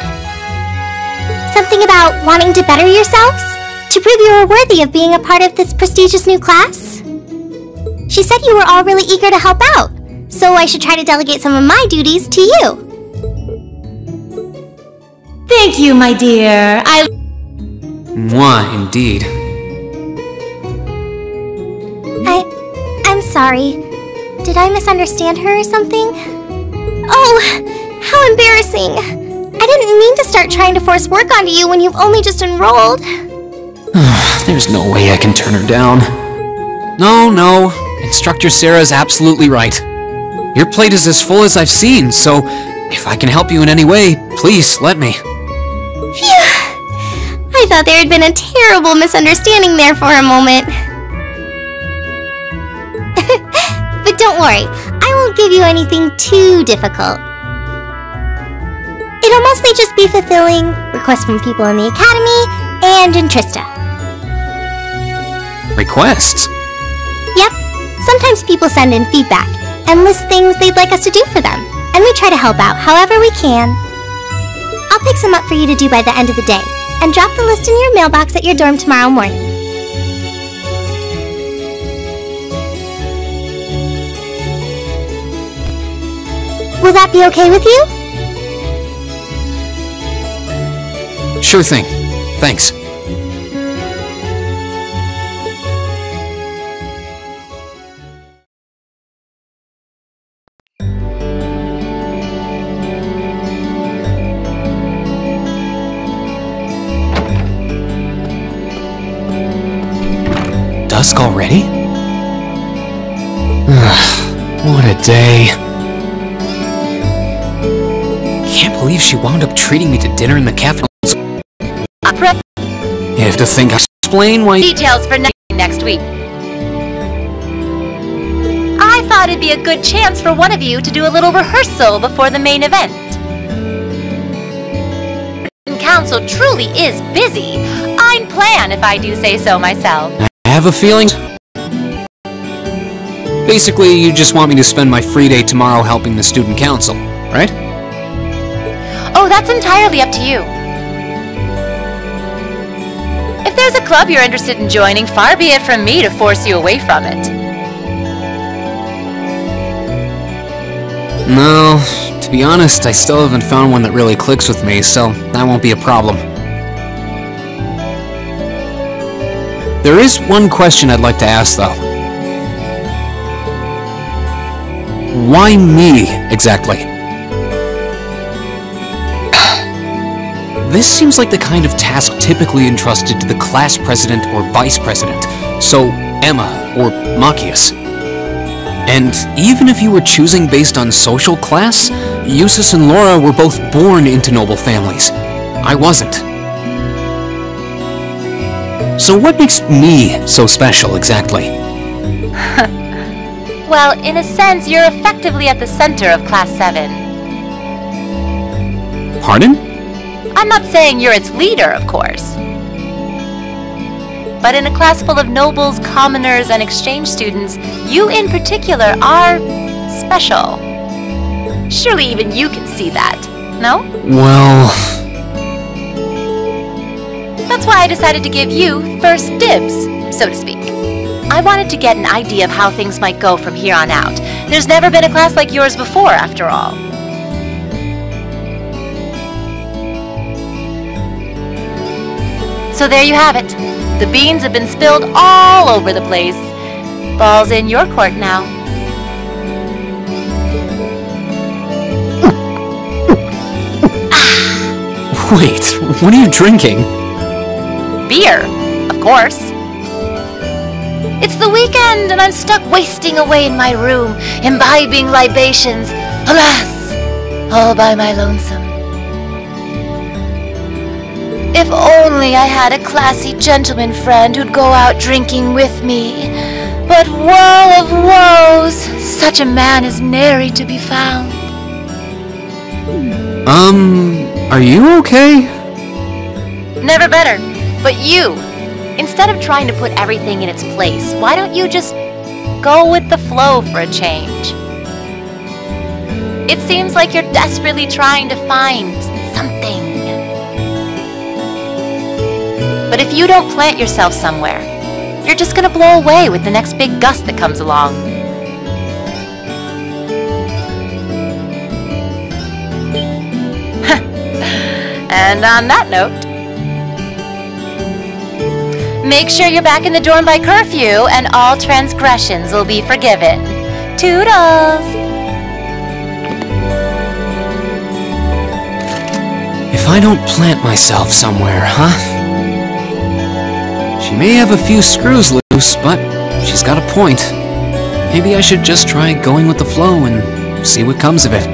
Something about wanting to better yourselves? To prove you were worthy of being a part of this prestigious new class? She said you were all really eager to help out, so I should try to delegate some of my duties to you. Thank you, my dear. Mwah, indeed. I'm sorry. Did I misunderstand her or something? Oh, how embarrassing. I didn't mean to start trying to force work onto you when you've only just enrolled. There's no way I can turn her down. No. Instructor Sarah's absolutely right. Your plate is as full as I've seen, so if I can help you in any way, please let me. Phew! I thought there had been a terrible misunderstanding there for a moment. But don't worry, I won't give you anything too difficult. It'll mostly just be fulfilling requests from people in the Academy and in Trista. Requests? Yep. Sometimes people send in feedback and list things they'd like us to do for them, and we try to help out however we can. I'll pick some up for you to do by the end of the day, and drop the list in your mailbox at your dorm tomorrow morning. Will that be okay with you? Sure thing. Thanks. Dusk already? What a day. Can't believe she wound up treating me to dinner in the cafe. You have to think I explain why. Details for next week. I thought it'd be a good chance for one of you to do a little rehearsal before the main event. Council truly is busy. I'd plan if I do say so myself. I have a feeling. Basically, you just want me to spend my free day tomorrow helping the student council, right? Oh, that's entirely up to you. If there's a club you're interested in joining, far be it from me to force you away from it. No, to be honest, I still haven't found one that really clicks with me, so that won't be a problem. There is one question I'd like to ask, though. Why me, exactly? This seems like the kind of task typically entrusted to the class president or vice president, so Emma or Machias. And even if you were choosing based on social class, Eustace and Laura were both born into noble families. I wasn't. So what makes me so special, exactly? Well, in a sense, you're effectively at the center of Class 7. Pardon? I'm not saying you're its leader, of course. But in a class full of nobles, commoners, and exchange students, you in particular are special. Surely even you can see that, no? Well... That's why I decided to give you first dibs, so to speak. I wanted to get an idea of how things might go from here on out. There's never been a class like yours before, after all. So there you have it. The beans have been spilled all over the place. Ball's in your court now. Wait, what are you drinking? Beer, of course. It's the weekend and I'm stuck wasting away in my room, imbibing libations. Alas, all by my lonesome. If only I had a classy gentleman friend who'd go out drinking with me. But woe of woes, such a man is nary to be found. Are you okay? Never better. But you, instead of trying to put everything in its place, why don't you just go with the flow for a change? It seems like you're desperately trying to find something. But if you don't plant yourself somewhere, you're just gonna blow away with the next big gust that comes along. And on that note, make sure you're back in the dorm by curfew and all transgressions will be forgiven. Toodles! If I don't plant myself somewhere, huh? She may have a few screws loose, but she's got a point. Maybe I should just try going with the flow and see what comes of it.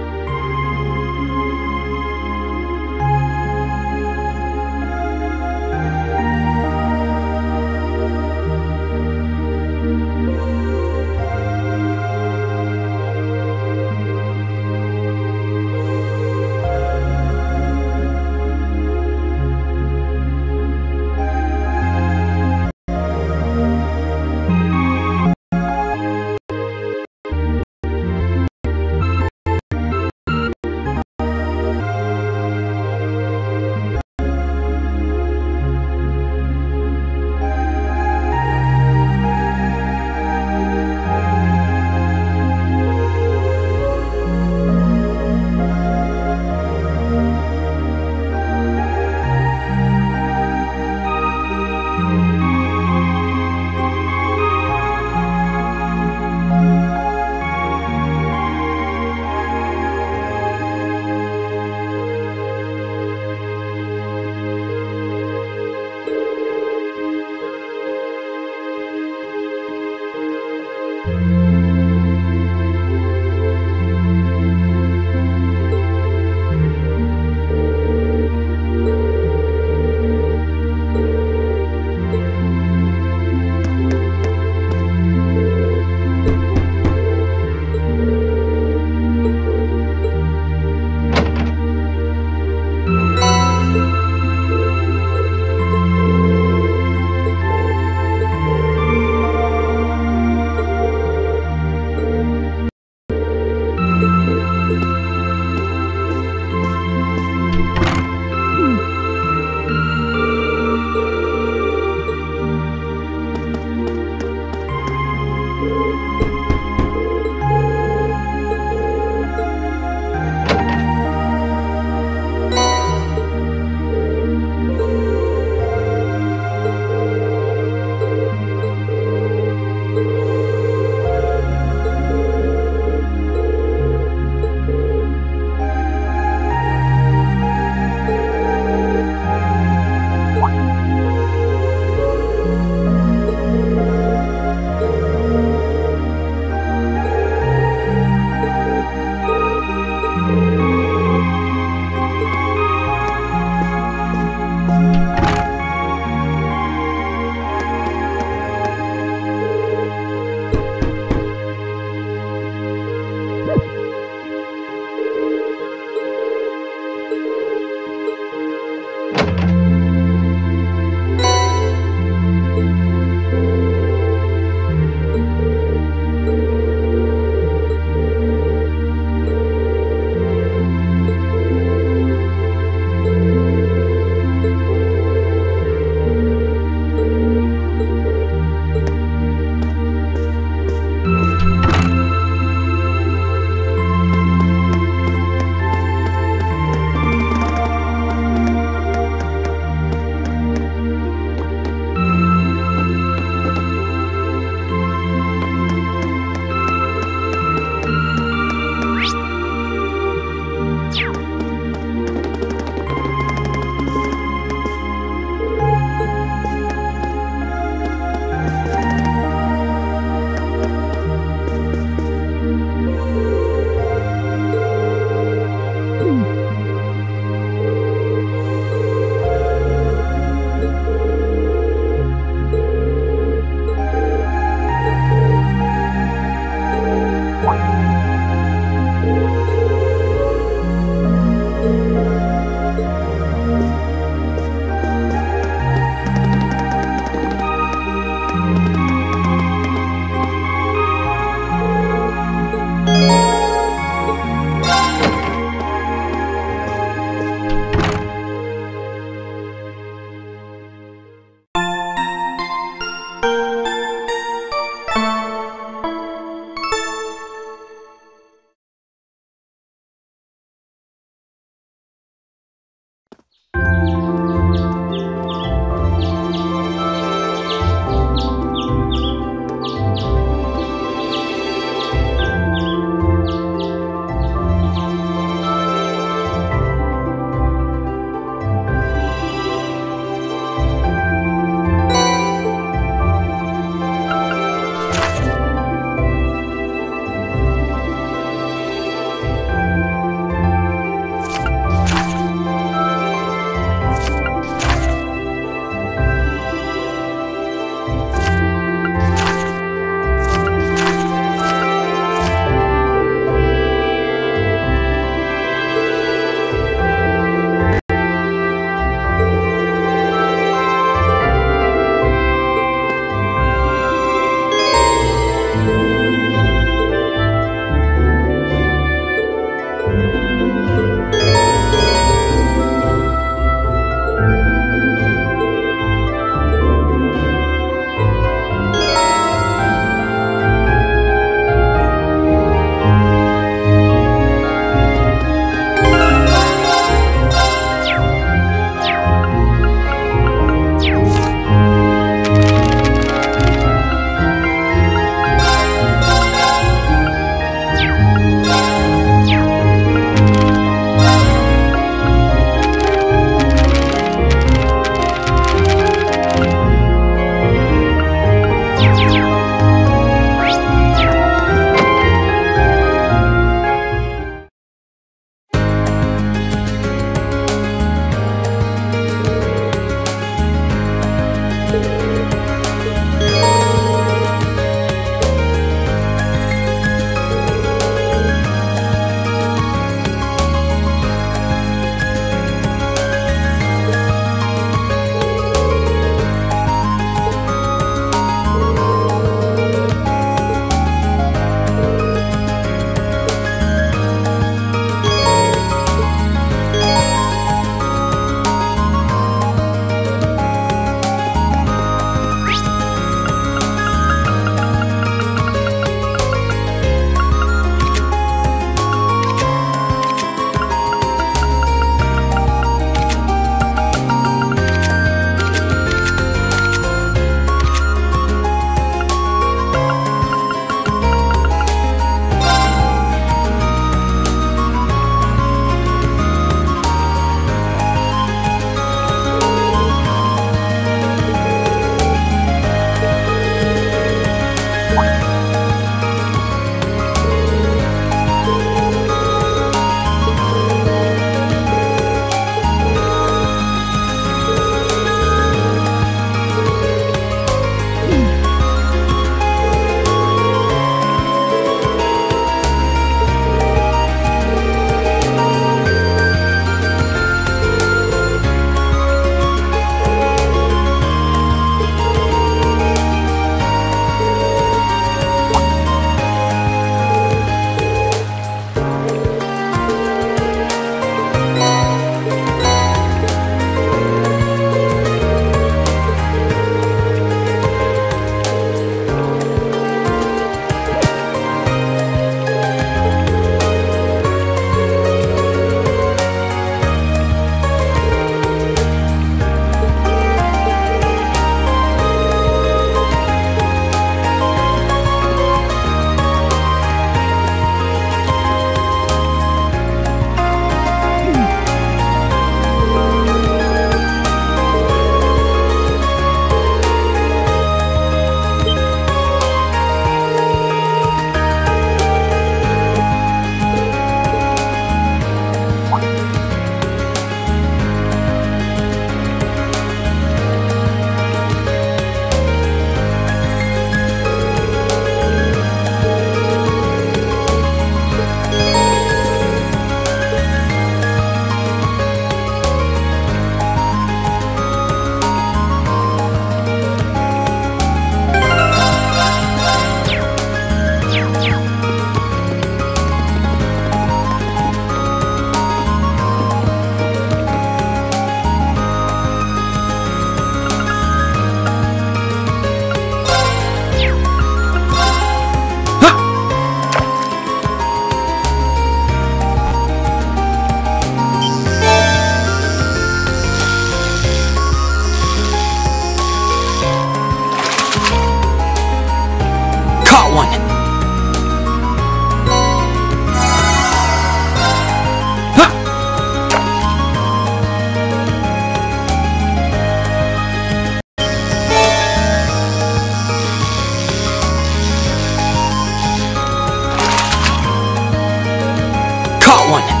caught one!